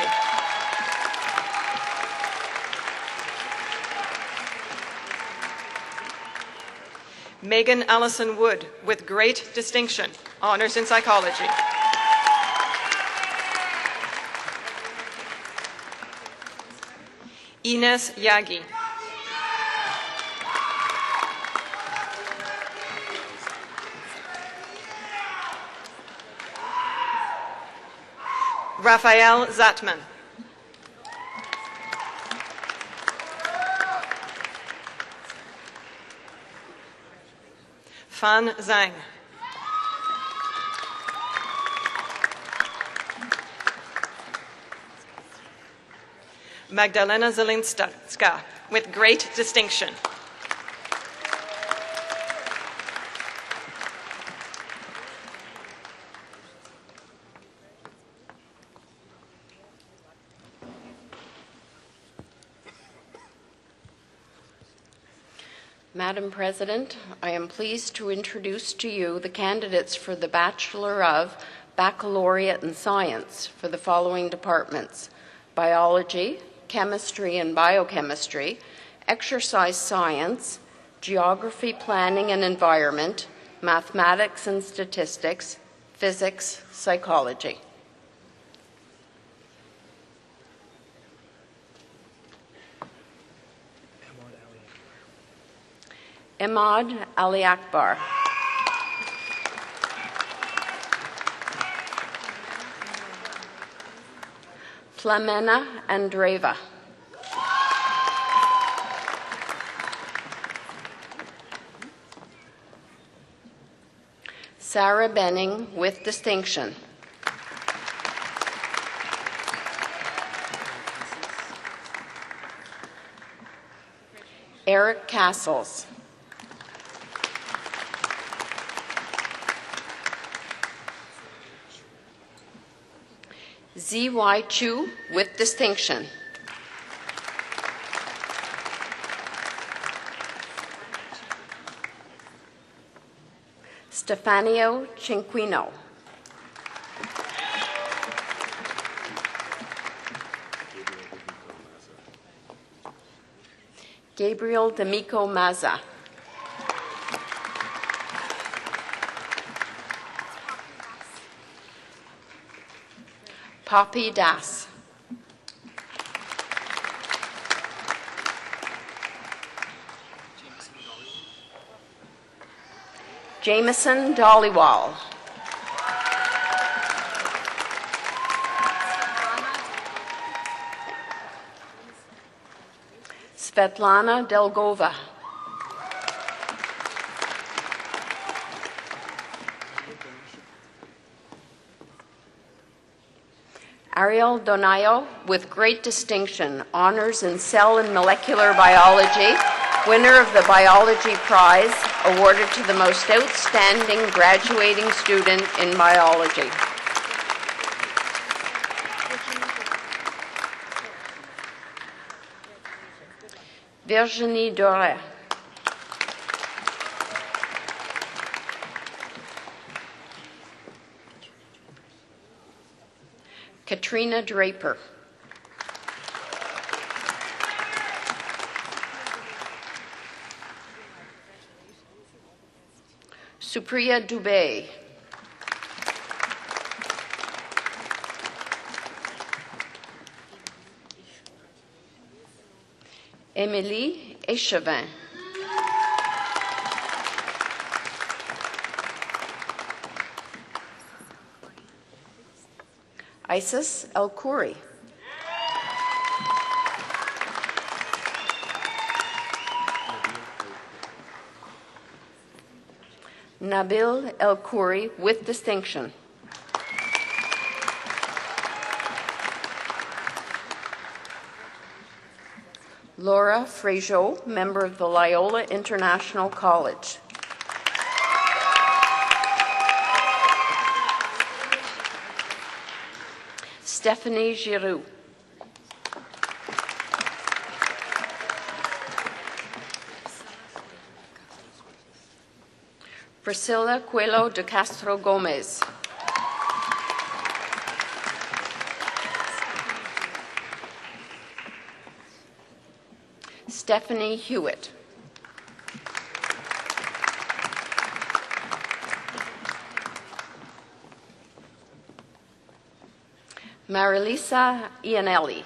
Megan Allison Wood, with great distinction, honors in psychology. Ines Yagi. Raphael Zatman. Fan Zhang. Magdalena Zelinska, with great distinction. Madam President, I am pleased to introduce to you the candidates for the Bachelor of Baccalaureate in Science for the following departments: Biology, Chemistry and Biochemistry, Exercise Science, Geography, Planning and Environment, Mathematics and Statistics, Physics, Psychology. Imad Ali Akbar. Flamena Andreeva. Sarah Benning, with distinction. Eric Castles. Z.Y. Chu, with distinction. Stefanio Cinquino. Gabriel D'Amico Mazza. Poppy Das. Jameson Dollywall. Svetlana Delgova. Ariel Donayo, with great distinction, honors in cell and molecular biology, winner of the Biology Prize, awarded to the most outstanding graduating student in biology. Virginie Doré. Katrina Draper. Supriya Dubey. Émilie Échevin. Isis El-Khoury. Nabil El Khouri with distinction. Laura Frejo, member of the Loyola International College. Stephanie Giroux. Priscilla Coelho de Castro Gomez. Stephanie Hewitt. Marilisa Ianelli.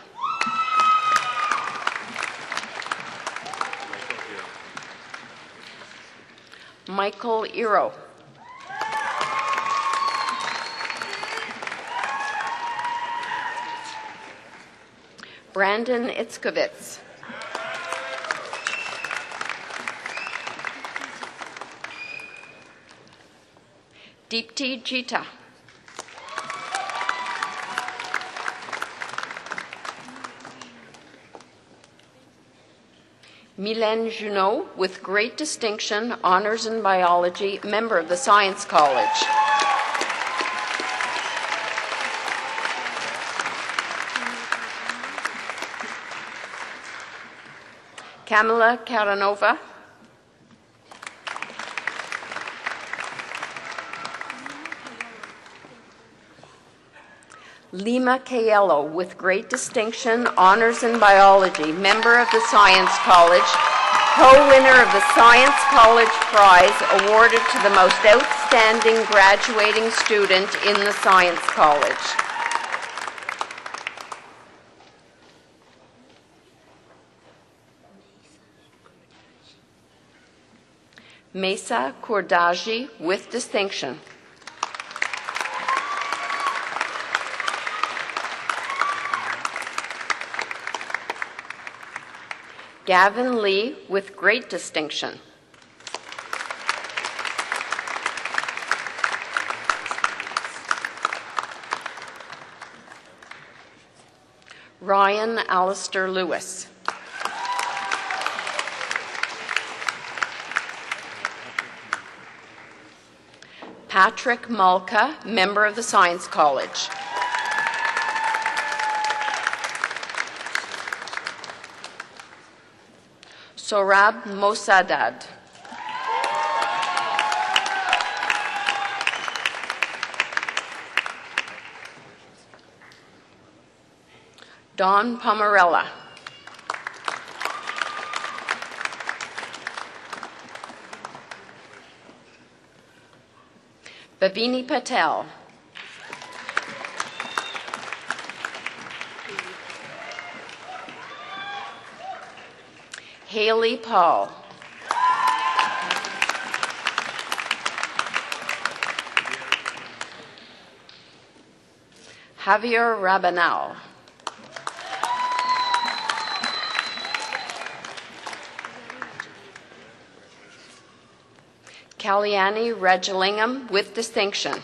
Michael Iro. Brandon Itzkovitz. Deepti Jita. Mylène Junot, with great distinction, honors in biology, member of the Science College. Kamila Karanova. Lima Caiello, with great distinction, honors in biology, member of the Science College, co-winner of the Science College Prize awarded to the most outstanding graduating student in the Science College. Mesa Kordaji, with distinction. Gavin Lee, with great distinction. Ryan Alistair Lewis. Patrick Malka, member of the Science College. Sorab Mosaddad. Don Pomerella. Bhavini Patel. Haley Paul. Javier Rabanal. Kalyani Regelingham, with distinction.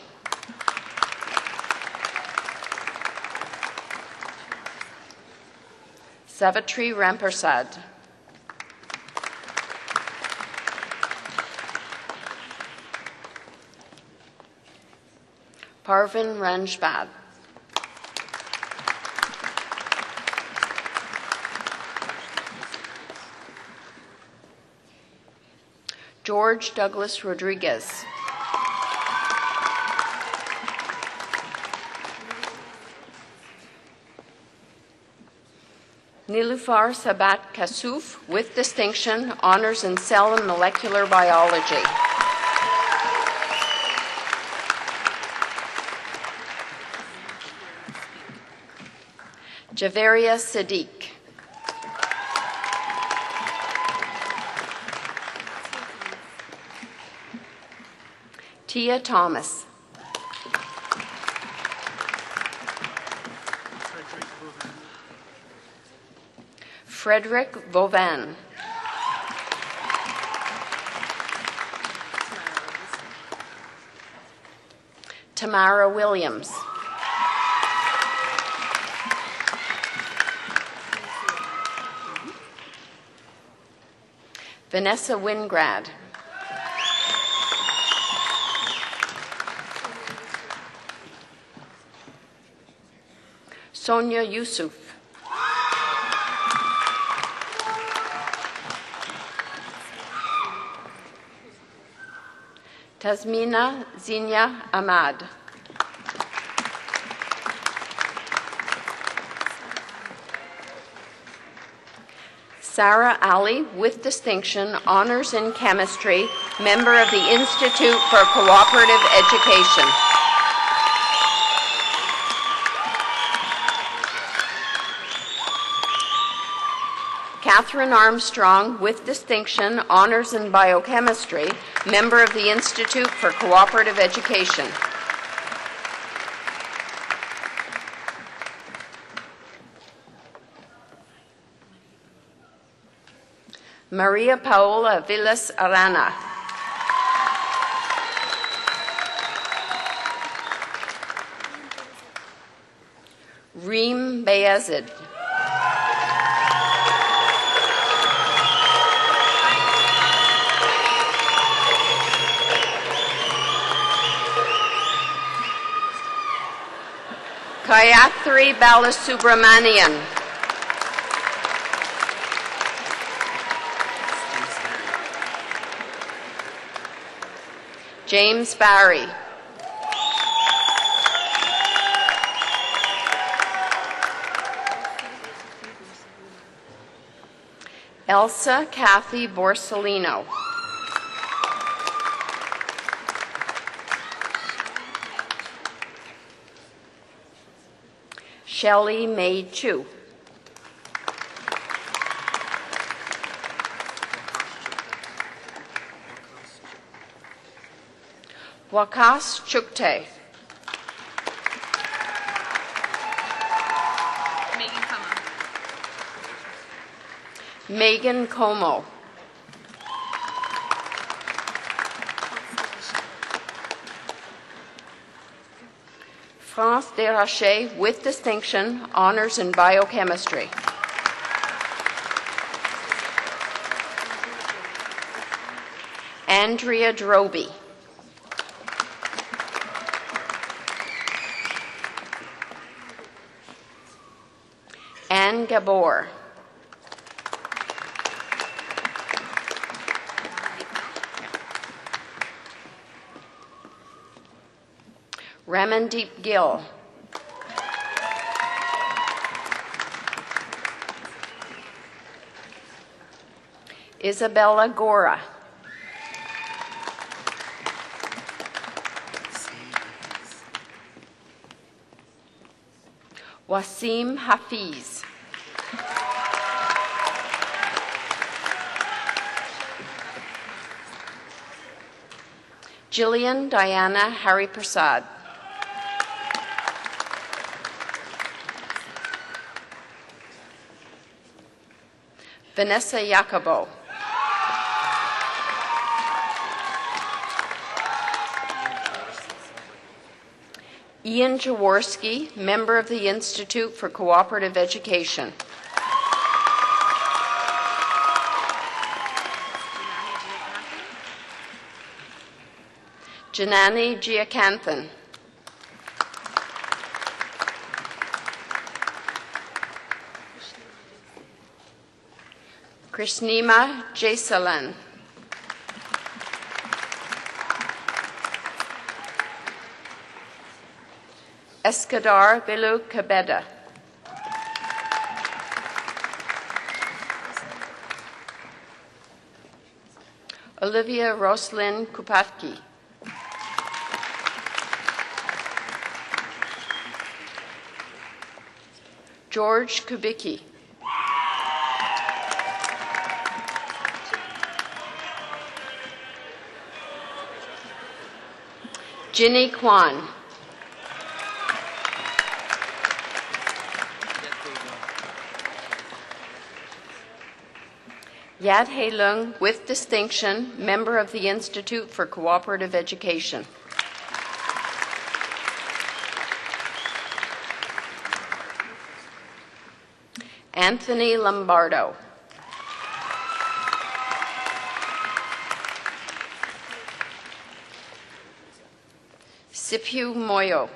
Savitri Rampersad. Parvin Ranjbad. George Douglas Rodriguez. Nilufar Sabat Kassouf, with distinction, honors in cell and molecular biology. Javaria Sadiq. Tia Thomas. Frederick Vauvan. Tamara Williams. Vanessa Wingrad. Sonia Yusuf. Tasmina Zinia Ahmad. Sarah Ali, with distinction, honors in chemistry, member of the Institute for Cooperative Education. Catherine Armstrong, with distinction, honors in biochemistry, member of the Institute for Cooperative Education. Maria Paola Villas Arana. Reem Bayezid. Gayathri Balasubramanian. James Barry. Elsa Kathy Borsellino. Shelley May Chu. Wakas Chukte. Megan Como. France Desrachers, with distinction, honors in biochemistry. Andrea Droby. Anne Gabor. Ramandeep Gill. Isabella Gora. Wasim Hafiz. Jillian Diana Hari Prasad. Vanessa Jacobo. Ian Jaworski, member of the Institute for Cooperative Education. Janani Giacanthan. Krishnima Jaisalan. Eskadar Belu Kabeda. Olivia Roslyn Kupatki. George Kubicki. Ginny Kwan. Yat Hei Lung, with distinction, member of the Institute for Cooperative Education. Anthony Lombardo. Sipiu Moyo.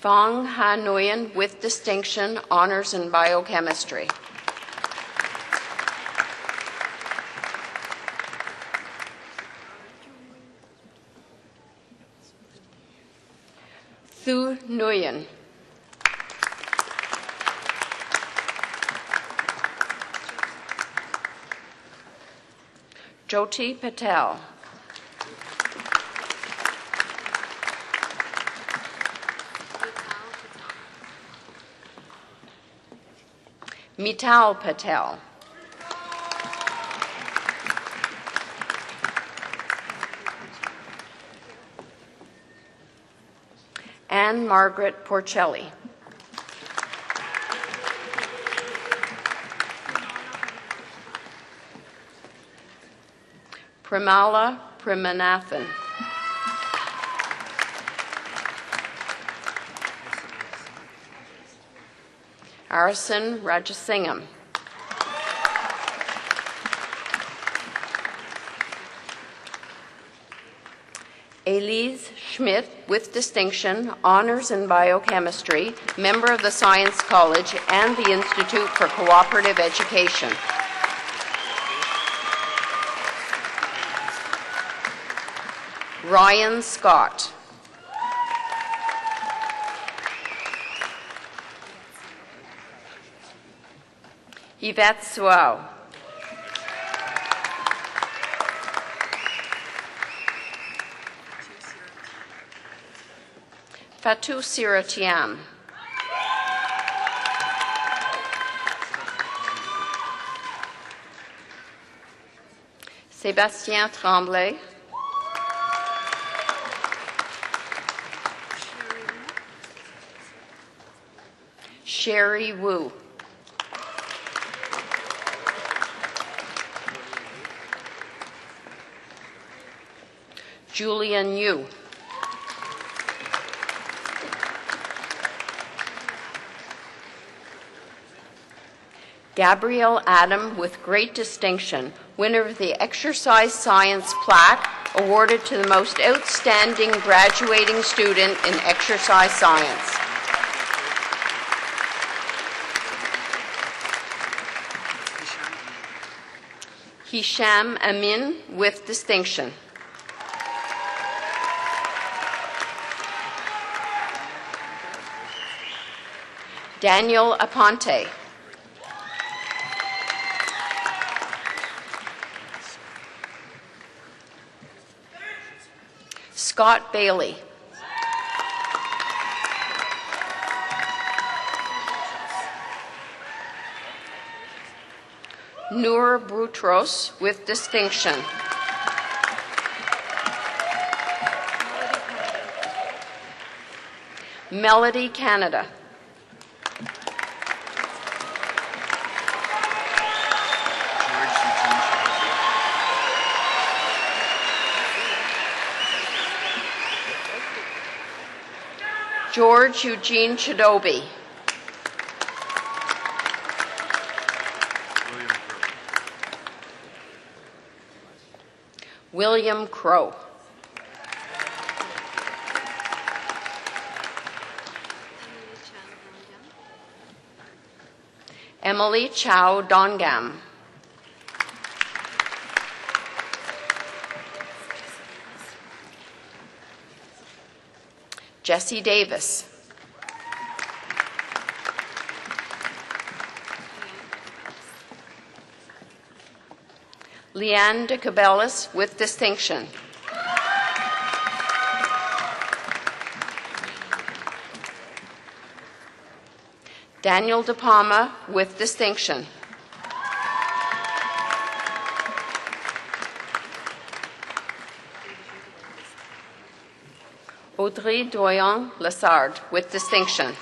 Fong Ha Nguyen with distinction, honors in biochemistry. Thu Nguyen. Jyoti Patel. Mital Patel. Anne Margaret Porcelli. Primala Primanathan. Arison Rajasingham. Elise Schmidt with distinction, honors in biochemistry, member of the Science College and the Institute for Cooperative Education. Ryan Scott. Yvette Suau. Fatou Siratiam. Sébastien Tremblay. Sherry Wu. Julian Yu. Gabrielle Adam with great distinction, winner of the Exercise Science Plaque, awarded to the most outstanding graduating student in exercise science. Hisham Amin with distinction. Daniel Aponte. Scott Bailey. Noor Boutros with distinction. Melody Canada. George Eugene Chidobe. William Crow. Emily Chow Dongam. Jesse Davis. Leanne de Cabellis with distinction. Daniel De Palma with distinction. Audrey Doyon Lassard with distinction.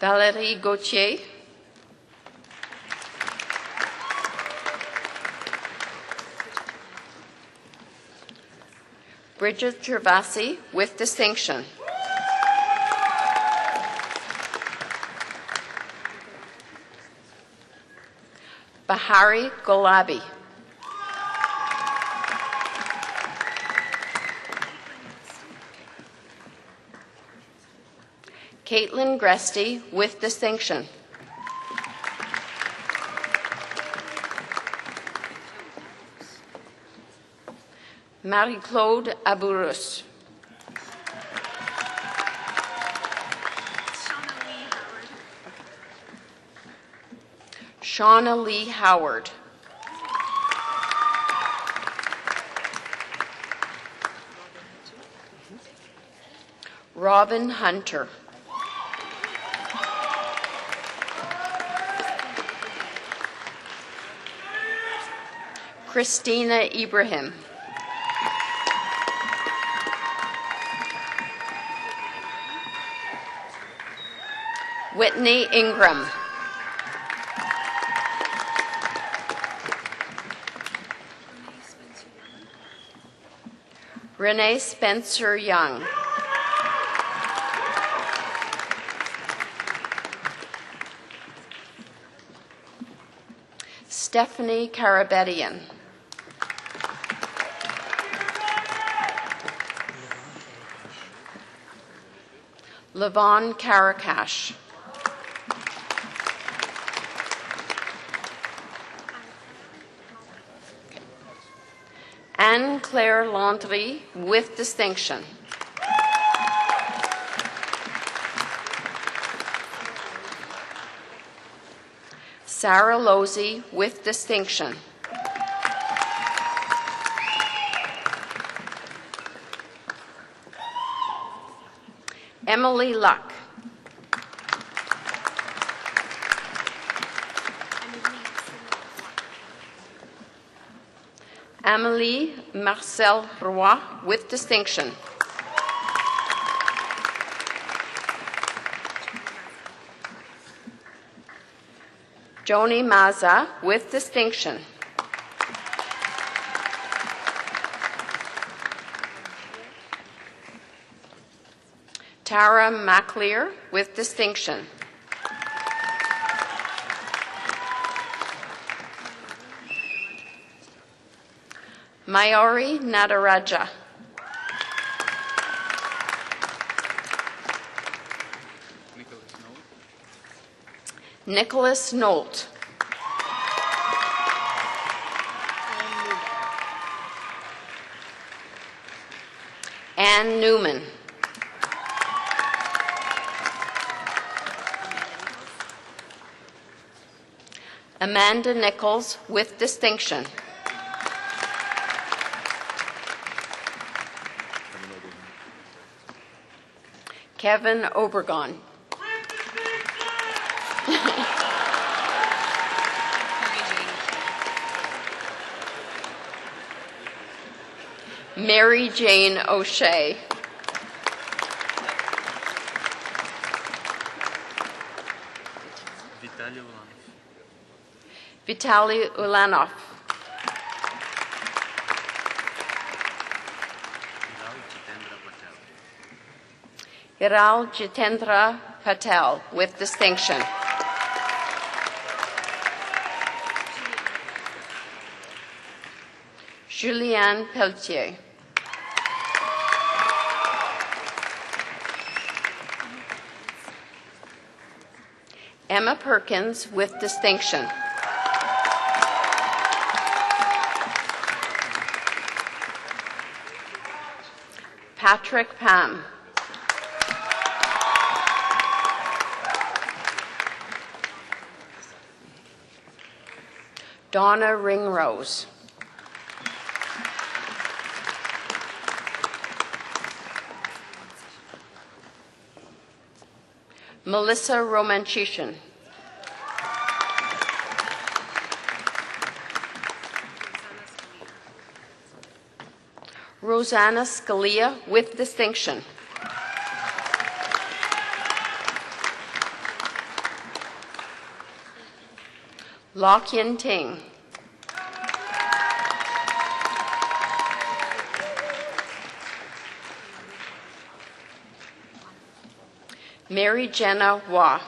Valérie Gauthier. Bridget Gervasi with distinction. Bahari Golabi. Caitlin Gresty with distinction. Marie-Claude Aburus. Shauna Lee Howard. Robin Hunter. Christina Ibrahim. Whitney Ingram. Renee Spencer Young. Stephanie Karabedian. Levon Karakash. Anne-Claire Landry with distinction. Sarah Losey with distinction. Emily Luck. Amélie Marcel Roy with distinction. Joni Maza with distinction. Tara MacLear with distinction. Mayuri Nadaraja. Nicholas Nolt. Ann Newman. Amanda Nichols with distinction. Kevin Obregon. Mary Jane O'Shea. Vitaly Ulanov. Hiral Jitendra Patel with distinction. Julianne Pelletier. Emma Perkins with distinction. Patrick Pam. Donna Ringrose. Melissa Romanchishin. Rosanna Scalia with distinction. Lock-in Ting. Mary Jenna Waugh.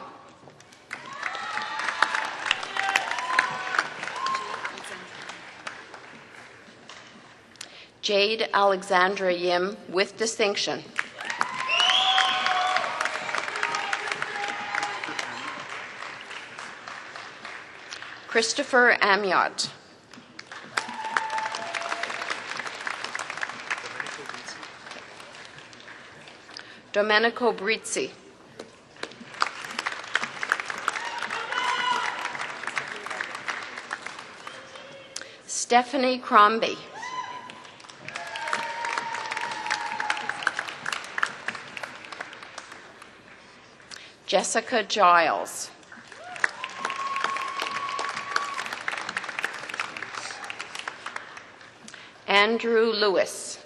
Jade Alexandra Yim with distinction. Christopher Amiot. Domenico Brizzi. Stephanie Crombie. Jessica Giles. Andrew Lewis.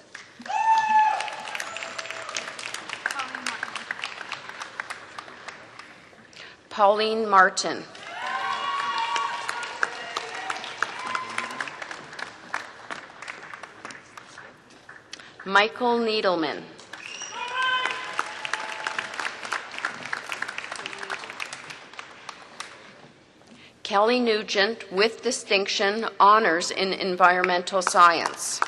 Pauline Martin. Michael Needleman. Kelly Nugent with distinction, honors in environmental science.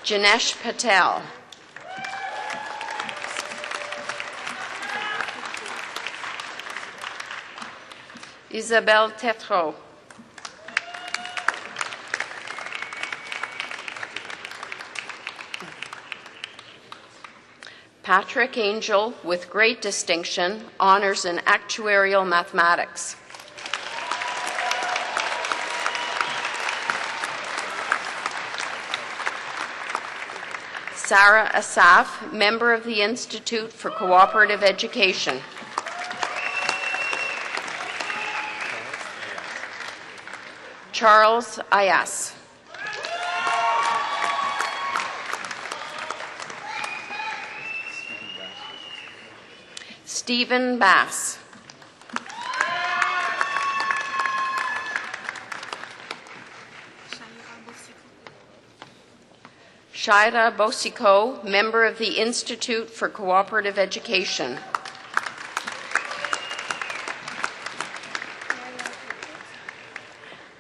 Janesh Patel. Isabelle Tetreault. Patrick Angel with great distinction, honors in actuarial mathematics. Sarah Asaf, member of the Institute for Cooperative Education. Charles Ayas. Stephen Bass. Shaira Bosico, member of the Institute for Cooperative Education.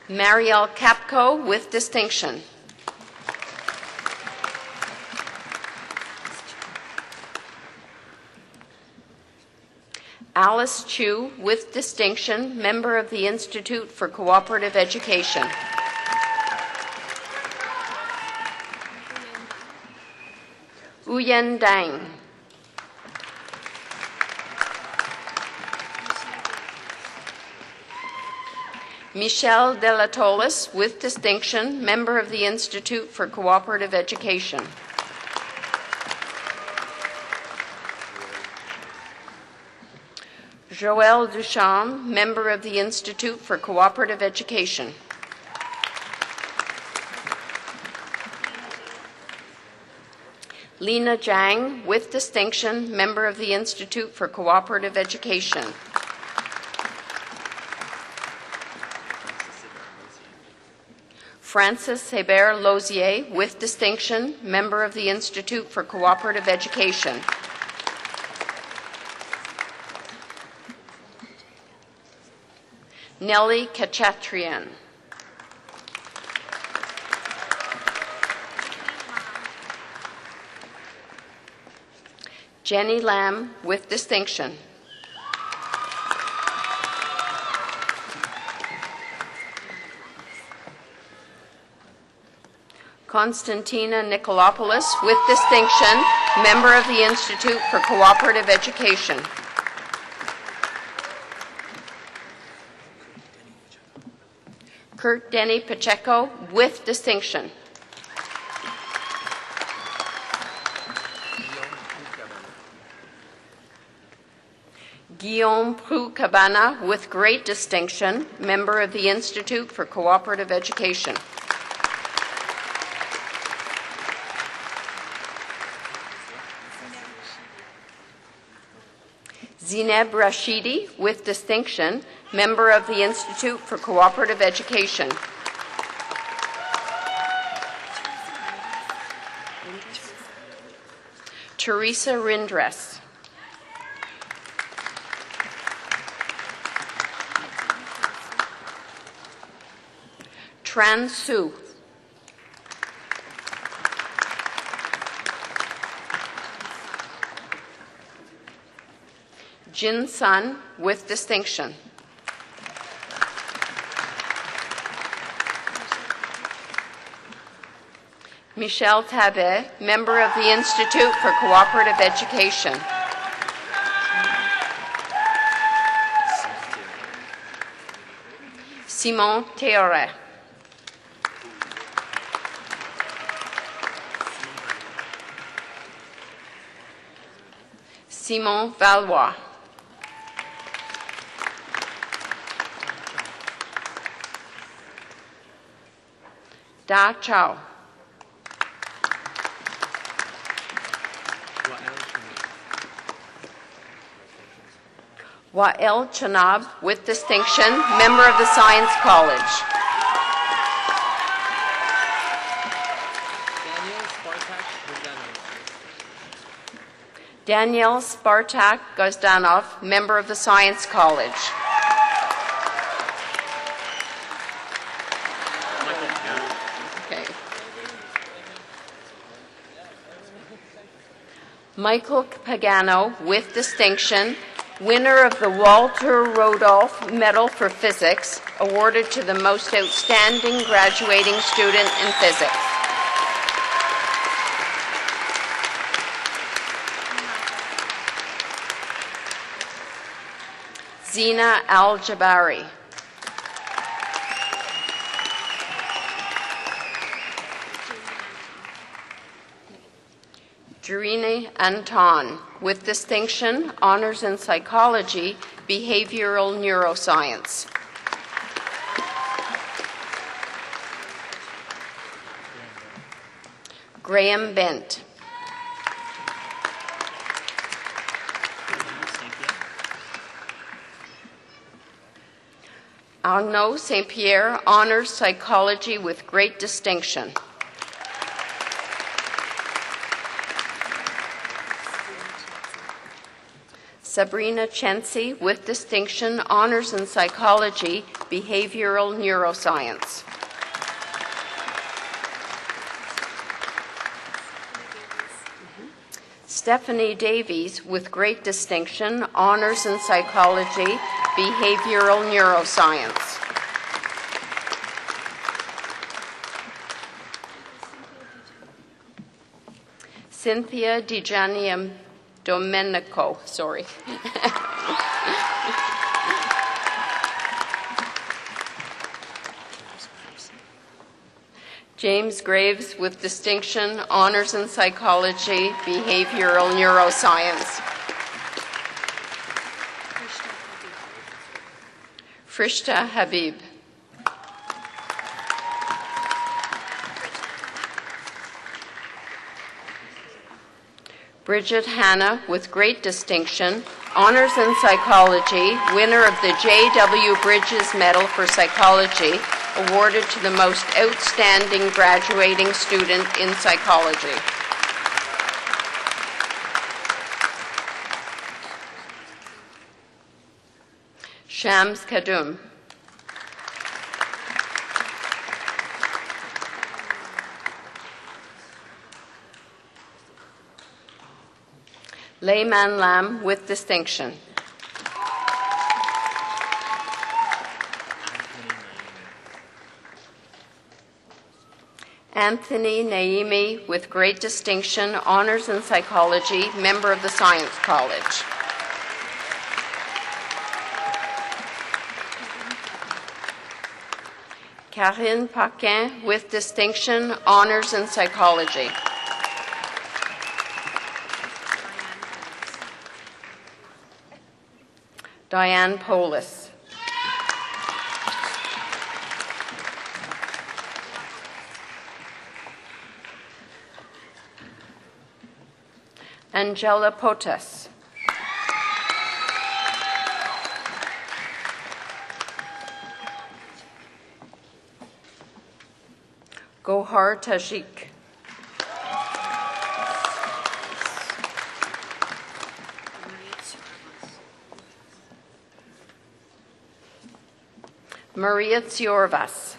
Marielle Capco with distinction. Alice Chu with distinction, member of the Institute for Cooperative Education. Uyen Dang. Michelle Delatolis with distinction, member of the Institute for Cooperative Education. Joël Duchamp, member of the Institute for Cooperative Education. Lena Zhang, with distinction, member of the Institute for Cooperative Education. Francis Hébert Lozier, with distinction, member of the Institute for Cooperative Education. Nelly Kachatrian. Jenny Lam, with distinction. Konstantina Nikolopoulos, with distinction, member of the Institute for Cooperative Education. Kurt Denny Pacheco, with distinction. Guillaume Prou-Cabana, with great distinction, member of the Institute for Cooperative Education. Zineb Rashidi, with distinction, member of the Institute for Cooperative Education. Teresa Rindress. Tran Su. Jin Sun with distinction. Michelle Tabet, member of the Institute for Cooperative Education. Simon Théoret. Simon Valois. Da Chao. Wael Chanab with distinction, member of the Science College. Daniel Spartak Gozdanov, member of the Science College. Okay. Michael Pagano with distinction, winner of the Walter Rodolph Medal for Physics, awarded to the most outstanding graduating student in physics. Zina Al-Jabari. Jarine Anton, with distinction, honors in psychology, behavioral neuroscience. Graham Bent. Arnaud St. Pierre, honors psychology with great distinction. Sabrina Chensi, with distinction, honors in psychology, behavioral neuroscience. Stephanie Davies, with great distinction, honors in psychology, behavioral neuroscience. Cynthia DiGianni Domenico, sorry. James Graves, with distinction, honors in psychology, behavioral neuroscience. Frishta Habib. Bridget Hanna, with great distinction, honors in psychology, winner of the J.W. Bridges Medal for Psychology, awarded to the most outstanding graduating student in psychology. Shams Kadum. Layman Lam, with distinction. Anthony Naimi, with great distinction, honors in psychology, member of the Science College. Karine Paquin, with distinction, honors in psychology. Diane Polis. Angela Potas. Gohar Tajik. Maria Tsiorvas.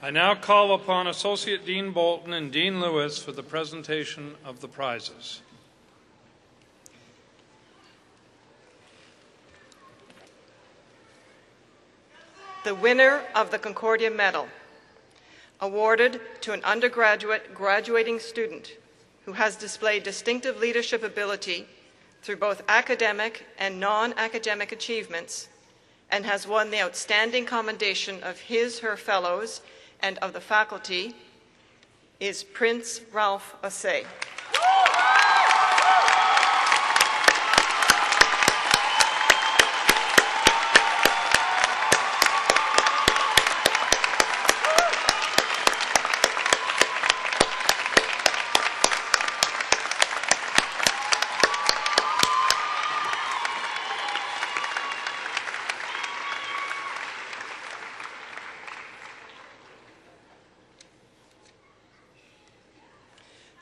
I now call upon Associate Dean Bolton and Dean Lewis for the presentation of the prizes. The winner of the Concordia Medal, awarded to an undergraduate graduating student who has displayed distinctive leadership ability through both academic and non-academic achievements and has won the outstanding commendation of her fellows and of the faculty, is Prince Ralph Assay.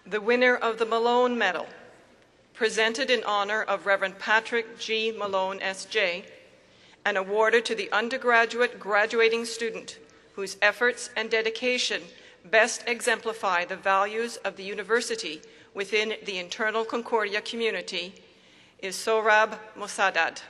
The winner of the Malone Medal, presented in honor of Reverend Patrick G. Malone, S.J., and awarded to the undergraduate graduating student whose efforts and dedication best exemplify the values of the university within the internal Concordia community, is Sohrab Mossadad.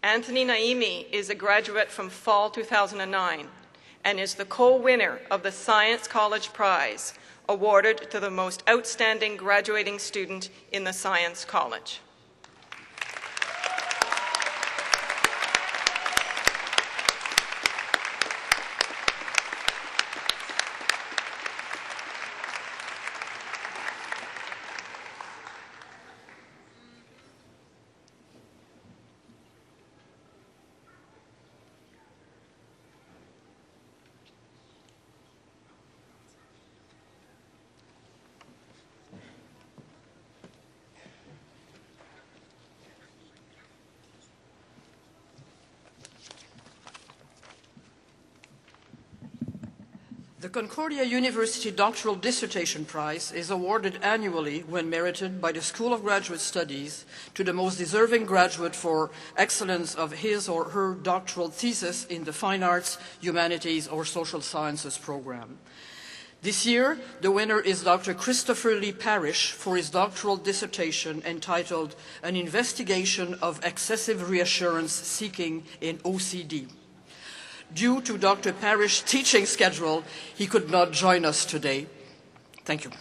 Anthony Naimi is a graduate from fall 2009 and is the co-winner of the Science College Prize, awarded to the most outstanding graduating student in the Science College. The Concordia University Doctoral Dissertation Prize is awarded annually when merited by the School of Graduate Studies to the most deserving graduate for excellence of his or her doctoral thesis in the fine arts, humanities, or social sciences program. This year, the winner is Dr. Christopher Lee Parrish for his doctoral dissertation entitled An Investigation of Excessive Reassurance Seeking in OCD. Due to Dr. Parrish's teaching schedule, he could not join us today. Thank you.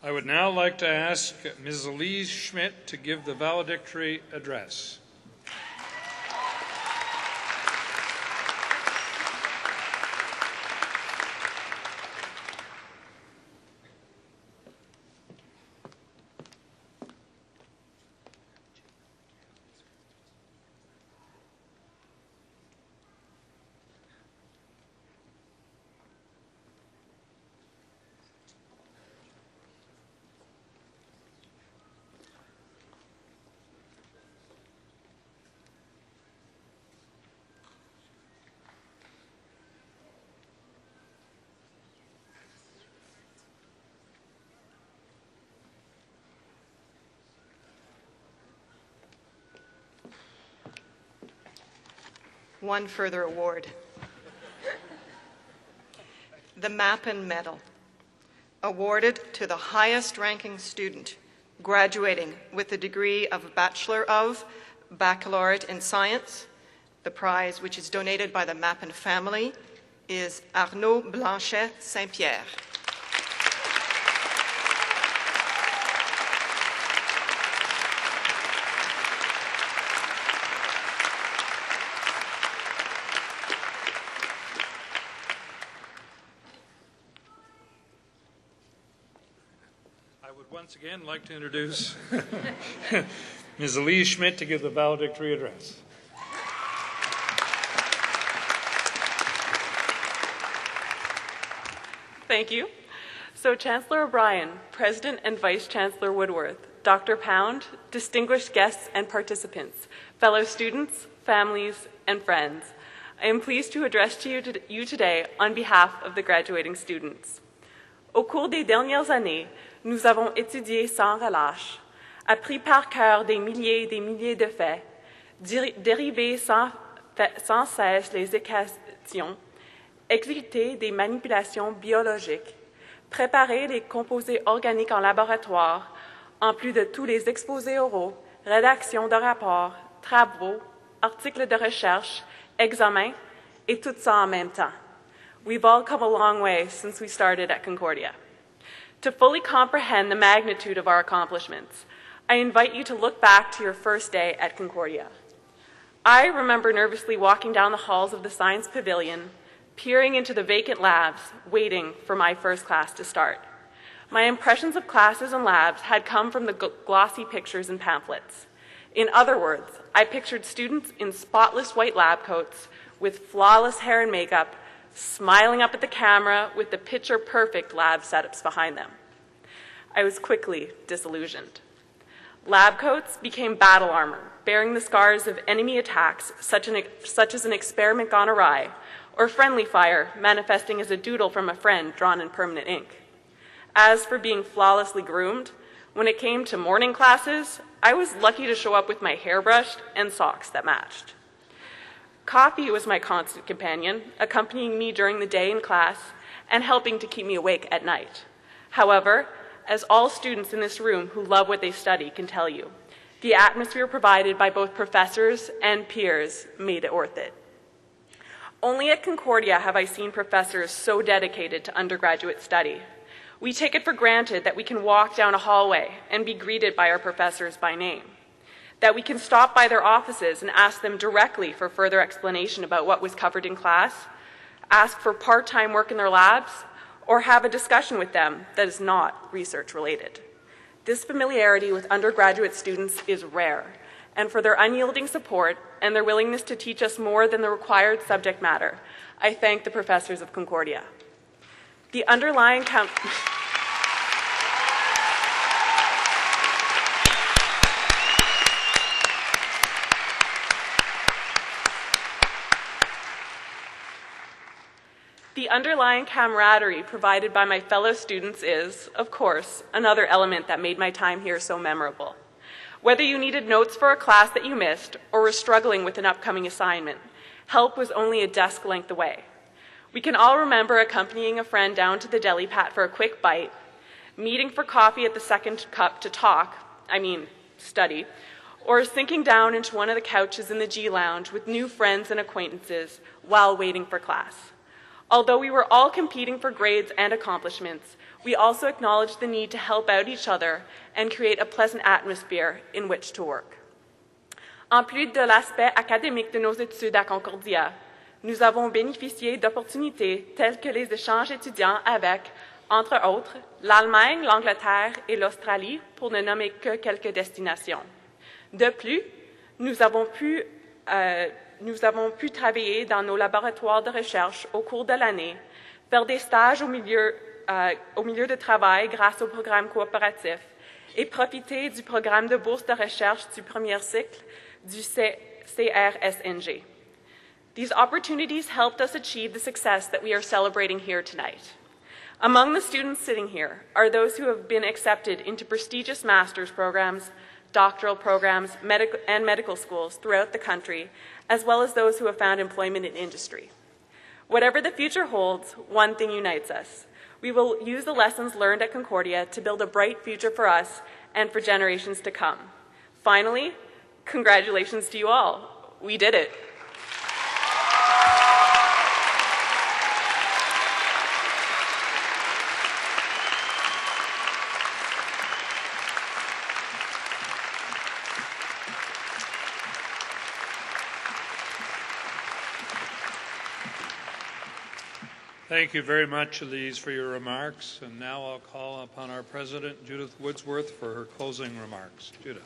I would now like to ask Ms. Elise Schmidt to give the valedictory address. One further award. The Mappin Medal, awarded to the highest ranking student graduating with the degree of Bachelor of Baccalaureate in Science. The prize, which is donated by the Mappin family, is Arnaud Blanchet Saint-Pierre. once again like to introduce Ms. Elise Schmidt to give the valedictory address. Thank you. So Chancellor O'Brien, President and Vice Chancellor Woodworth, Dr. Pound, distinguished guests and participants, fellow students, families, and friends, I am pleased to address you today on behalf of the graduating students. Au cours des dernières années, nous avons étudié sans relâche, appris par cœur des milliers et des milliers de faits, dérivé sans cesse les équations, exécuté des manipulations biologiques, préparé les composés organiques en laboratoire, en plus de tous les exposés oraux, rédaction de rapports, travaux, articles de recherche, examens, et tout ça en même temps. We've all come a long way since we started at Concordia. To fully comprehend the magnitude of our accomplishments, I invite you to look back to your first day at Concordia. I remember nervously walking down the halls of the Science Pavilion, peering into the vacant labs, waiting for my first class to start. My impressions of classes and labs had come from the glossy pictures and pamphlets. In other words, I pictured students in spotless white lab coats with flawless hair and makeup, smiling up at the camera with the picture-perfect lab setups behind them. I was quickly disillusioned. Lab coats became battle armor, bearing the scars of enemy attacks such as an experiment gone awry, or friendly fire manifesting as a doodle from a friend drawn in permanent ink. As for being flawlessly groomed, when it came to morning classes, I was lucky to show up with my hair brushed and socks that matched. Coffee was my constant companion, accompanying me during the day in class and helping to keep me awake at night. However, as all students in this room who love what they study can tell you, the atmosphere provided by both professors and peers made it worth it. Only at Concordia have I seen professors so dedicated to undergraduate study. We take it for granted that we can walk down a hallway and be greeted by our professors by name, that we can stop by their offices and ask them directly for further explanation about what was covered in class, ask for part-time work in their labs, or have a discussion with them that is not research-related. This familiarity with undergraduate students is rare, and for their unyielding support and their willingness to teach us more than the required subject matter, I thank the professors of Concordia. The underlying camaraderie provided by my fellow students is, of course, another element that made my time here so memorable. Whether you needed notes for a class that you missed or were struggling with an upcoming assignment, help was only a desk length away. We can all remember accompanying a friend down to the deli pat for a quick bite, meeting for coffee at the second cup to study, or sinking down into one of the couches in the G Lounge with new friends and acquaintances while waiting for class. Although we were all competing for grades and accomplishments, we also acknowledged the need to help out each other and create a pleasant atmosphere in which to work. En plus de l'aspect académique de nos études à Concordia, nous avons bénéficié d'opportunités telles que les échanges étudiants avec, entre autres, l'Allemagne, l'Angleterre et l'Australie, pour ne nommer que quelques destinations. De plus, nous avons pu travailler dans nos laboratoires de recherche au cours de l'année, faire des stages au milieu de travail grâce au programme coopératif et profiter du programme de bourse de recherche du premier cycle du CRSNG. These opportunities helped us achieve the success that we are celebrating here tonight. Among the students sitting here are those who have been accepted into prestigious master's programs, doctoral programs, and medical schools throughout the country, as well as those who have found employment in industry. Whatever the future holds, one thing unites us. We will use the lessons learned at Concordia to build a bright future for us and for generations to come. Finally, congratulations to you all. We did it. Thank you very much, Elise, for your remarks. And now I'll call upon our President, Judith Woodsworth, for her closing remarks. Judith.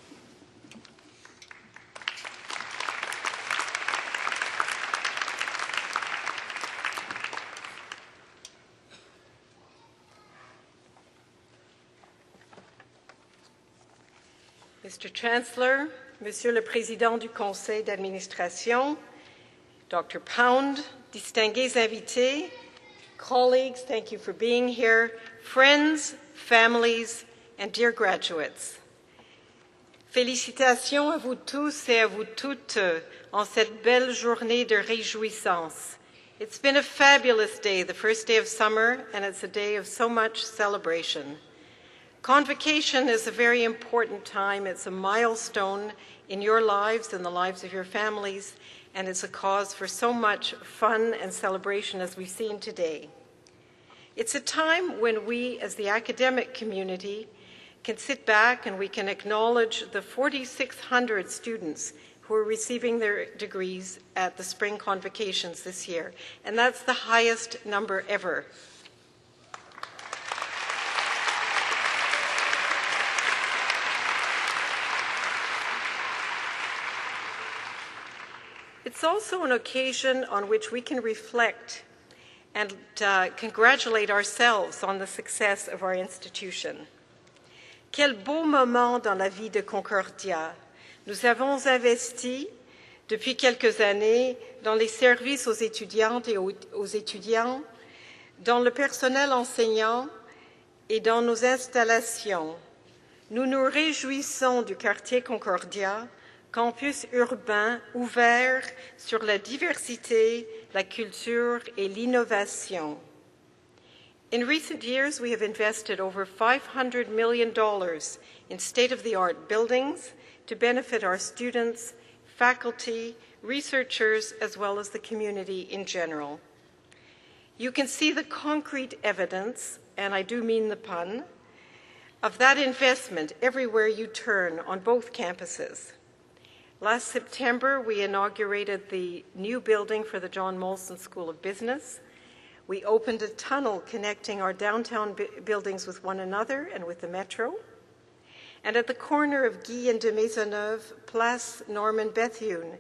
Mr. Chancellor, Monsieur le Président du Conseil d'administration, Dr. Pound, distingués invités, colleagues, thank you for being here, friends, families, and dear graduates. Félicitations à vous tous et à vous toutes en cette belle journée de réjouissance. It's been a fabulous day, the first day of summer, and it's a day of so much celebration. Convocation is a very important time. It's a milestone in your lives and the lives of your families, and it's a cause for so much fun and celebration as we've seen today. It's a time when we, as the academic community, can sit back and we can acknowledge the 4,600 students who are receiving their degrees at the spring convocations this year, and that's the highest number ever. It's also an occasion on which we can reflect and congratulate ourselves on the success of our institution. Quel beau moment dans la vie de Concordia. Nous avons investi depuis quelques années dans les services aux étudiantes et aux étudiants, dans le personnel enseignant et dans nos installations. Nous nous réjouissons du quartier Concordia, campus urbain ouvert sur la diversité, la culture et l'innovation. In recent years, we have invested over $500 million in state-of-the-art buildings to benefit our students, faculty, researchers, as well as the community in general. You can see the concrete evidence, and I do mean the pun, of that investment everywhere you turn on both campuses. Last September, we inaugurated the new building for the John Molson School of Business. We opened a tunnel connecting our downtown buildings with one another and with the metro. And at the corner of Guy and de Maisonneuve, Place Norman Bethune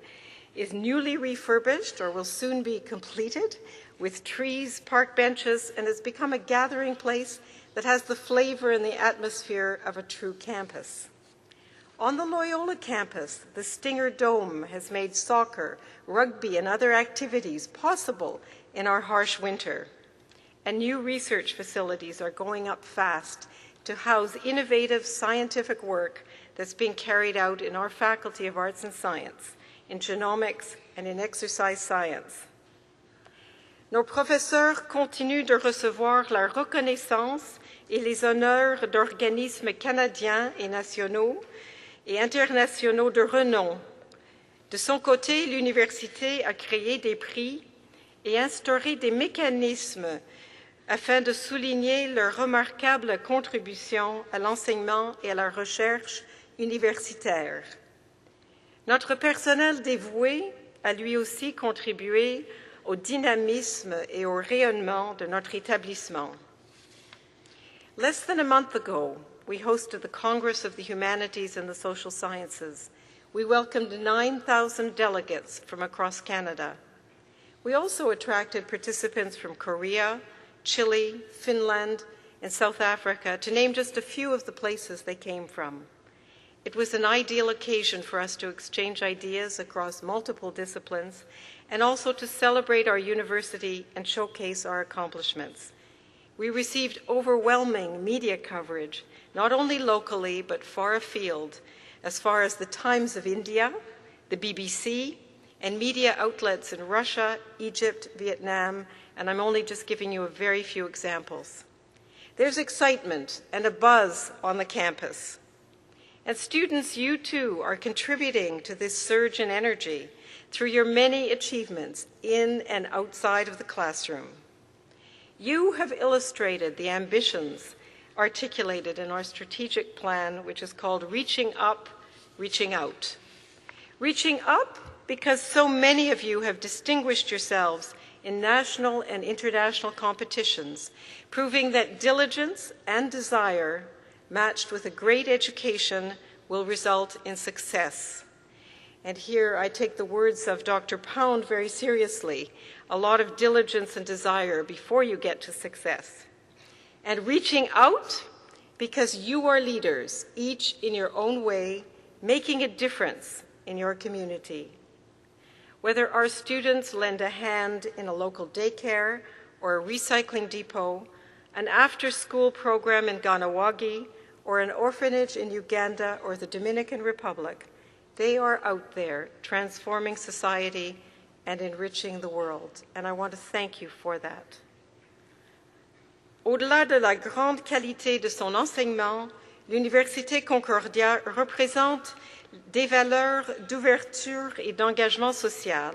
is newly refurbished or will soon be completed with trees, park benches, and has become a gathering place that has the flavor and the atmosphere of a true campus. On the Loyola campus, the Stinger Dome has made soccer, rugby, and other activities possible in our harsh winter. And new research facilities are going up fast to house innovative scientific work that's being carried out in our Faculty of Arts and Science, in genomics and in exercise science. Nos professeurs continuent de recevoir la reconnaissance et les honneurs d'organismes canadiens et nationaux et internationaux de renom. De son côté, l'université a créé des prix et instauré des mécanismes afin de souligner leur remarquable contribution à l'enseignement et à la recherche universitaire. Notre personnel dévoué a lui aussi contribué au dynamisme et au rayonnement de notre établissement. Less than a month ago, we hosted the Congress of the Humanities and the Social Sciences. We welcomed 9,000 delegates from across Canada. We also attracted participants from Korea, Chile, Finland, and South Africa, to name just a few of the places they came from. It was an ideal occasion for us to exchange ideas across multiple disciplines and also to celebrate our university and showcase our accomplishments. We received overwhelming media coverage, not only locally but far afield, as far as the Times of India, the BBC, and media outlets in Russia, Egypt, Vietnam, and I'm only just giving you a very few examples. There's excitement and a buzz on the campus. And students, you too are contributing to this surge in energy through your many achievements in and outside of the classroom. You have illustrated the ambitions articulated in our strategic plan, which is called Reaching Up, Reaching Out. Reaching up because so many of you have distinguished yourselves in national and international competitions, proving that diligence and desire, matched with a great education, will result in success. And here I take the words of Dr. Pound very seriously. A lot of diligence and desire before you get to success. And reaching out because you are leaders, each in your own way, making a difference in your community. Whether our students lend a hand in a local daycare or a recycling depot, an after-school program in Ganawagi, or an orphanage in Uganda or the Dominican Republic, they are out there transforming society and enriching the world. And I want to thank you for that. Au-delà de la grande qualité de son enseignement, l'Université Concordia représente des valeurs d'ouverture et d'engagement social.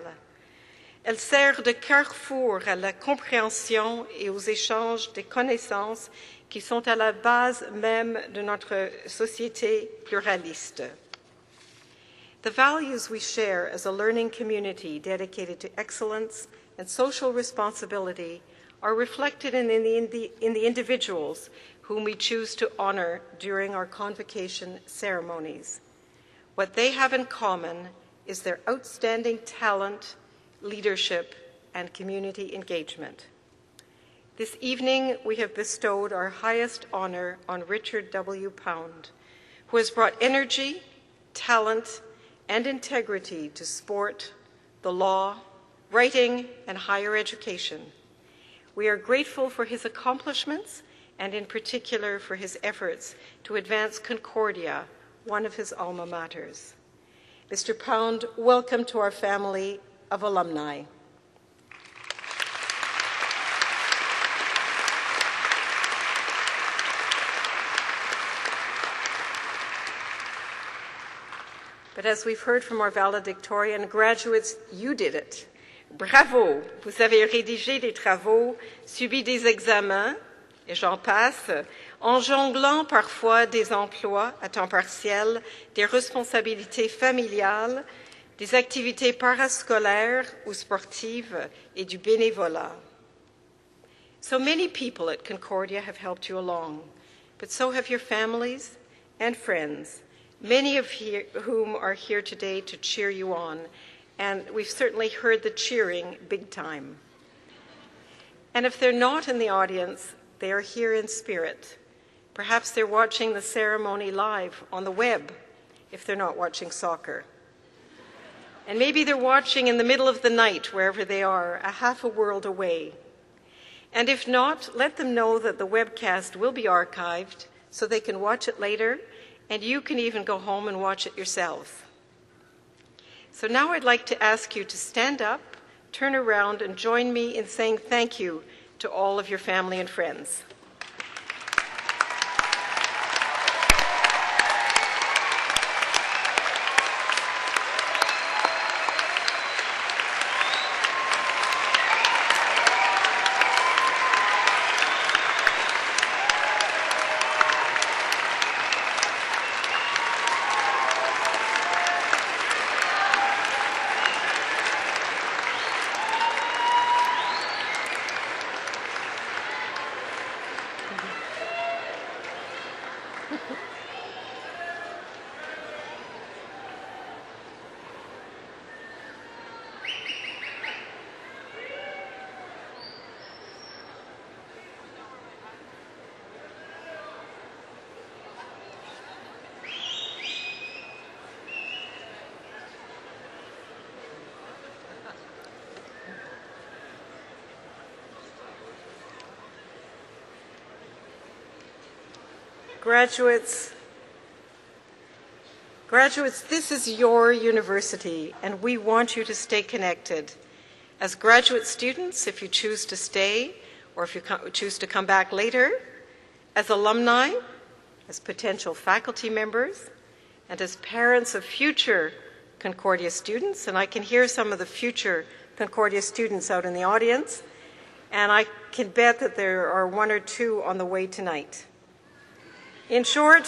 Elle sert de carrefour à la compréhension et aux échanges des connaissances qui sont à la base même de notre société pluraliste. The values we share as a learning community dedicated to excellence and social responsibility are reflected in the individuals whom we choose to honor during our convocation ceremonies. What they have in common is their outstanding talent, leadership, and community engagement. This evening, we have bestowed our highest honor on Richard W. Pound, who has brought energy, talent, and integrity to sport, the law, writing, and higher education. We are grateful for his accomplishments and in particular for his efforts to advance Concordia, one of his alma maters. Mr. Pound, welcome to our family of alumni. But as we've heard from our valedictorian, graduates, you did it. Bravo! Vous avez rédigé des travaux, subi des examens, et j'en passe, en jonglant parfois des emplois à temps partiel, des responsabilités familiales, des activités parascolaires ou sportives et du bénévolat. So many people at Concordia have helped you along, but so have your families and friends, many of whom are here today to cheer you on, and we've certainly heard the cheering big time. And if they're not in the audience, they are here in spirit. Perhaps they're watching the ceremony live on the web, if they're not watching soccer. And maybe they're watching in the middle of the night, wherever they are, a half a world away. And if not, let them know that the webcast will be archived so they can watch it later, and you can even go home and watch it yourself. So now I'd like to ask you to stand up, turn around, and join me in saying thank you to all of your family and friends. Graduates, this is your university, and we want you to stay connected. As graduate students, if you choose to stay, or if you choose to come back later, as alumni, as potential faculty members, and as parents of future Concordia students, and I can hear some of the future Concordia students out in the audience, and I can bet that there are one or two on the way tonight. In short,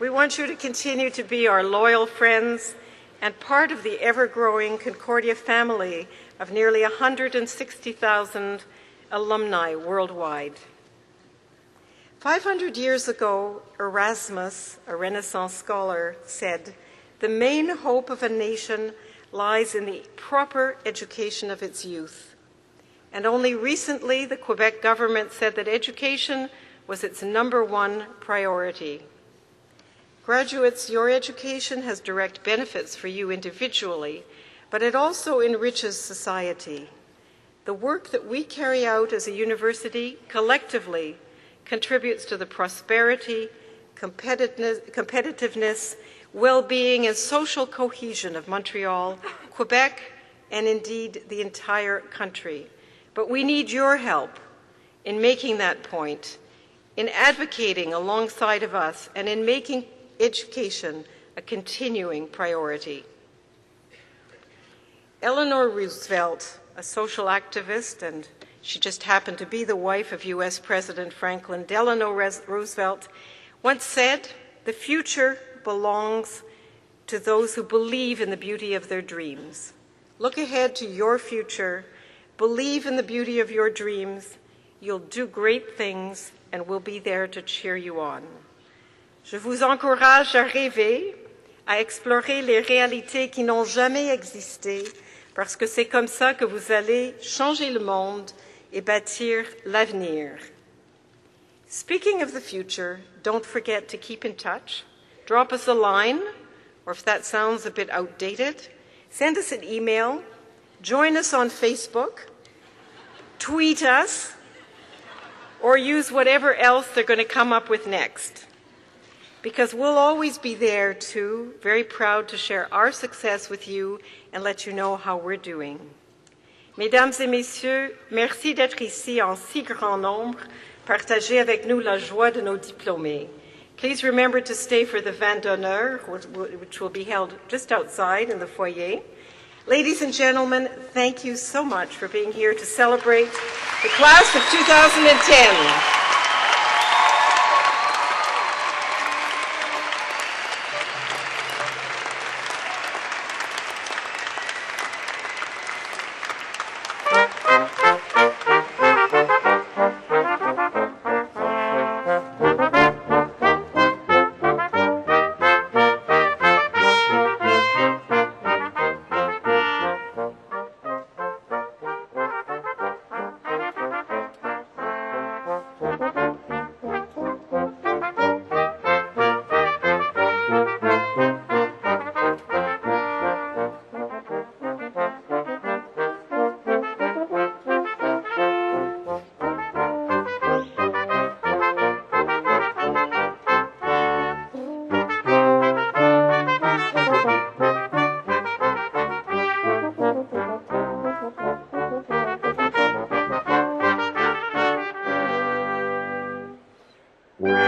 We want you to continue to be our loyal friends and part of the ever-growing Concordia family of nearly 160,000 alumni worldwide. 500 years ago, Erasmus, a Renaissance scholar, said, "The main hope of a nation lies in the proper education of its youth." And only recently, the Quebec government said that education was its #1 priority. Graduates, your education has direct benefits for you individually, but it also enriches society. The work that we carry out as a university collectively contributes to the prosperity, competitiveness, well-being, and social cohesion of Montreal, Quebec, and indeed the entire country. But we need your help in making that point, in advocating alongside of us, and in making education a continuing priority. Eleanor Roosevelt, a social activist, and she just happened to be the wife of U.S. President Franklin Delano Roosevelt, once said, "The future belongs to those who believe in the beauty of their dreams." Look ahead to your future, believe in the beauty of your dreams, you'll do great things, and we'll be there to cheer you on. Je vous encourage à rêver, à explorer les réalités qui n'ont jamais existé, parce que c'est comme ça que vous allez changer le monde et bâtir l'avenir. Speaking of the future, don't forget to keep in touch. Drop us a line, or if that sounds a bit outdated, send us an email, join us on Facebook, tweet us, or use whatever else they're going to come up with next. Because we'll always be there too, very proud to share our success with you and let you know how we're doing. Mesdames et messieurs, merci d'être ici en si grand nombre, partager avec nous la joie de nos diplômés. Please remember to stay for the vin d'honneur, which will be held just outside in the foyer. Ladies and gentlemen, thank you so much for being here to celebrate the class of 2010. Wow.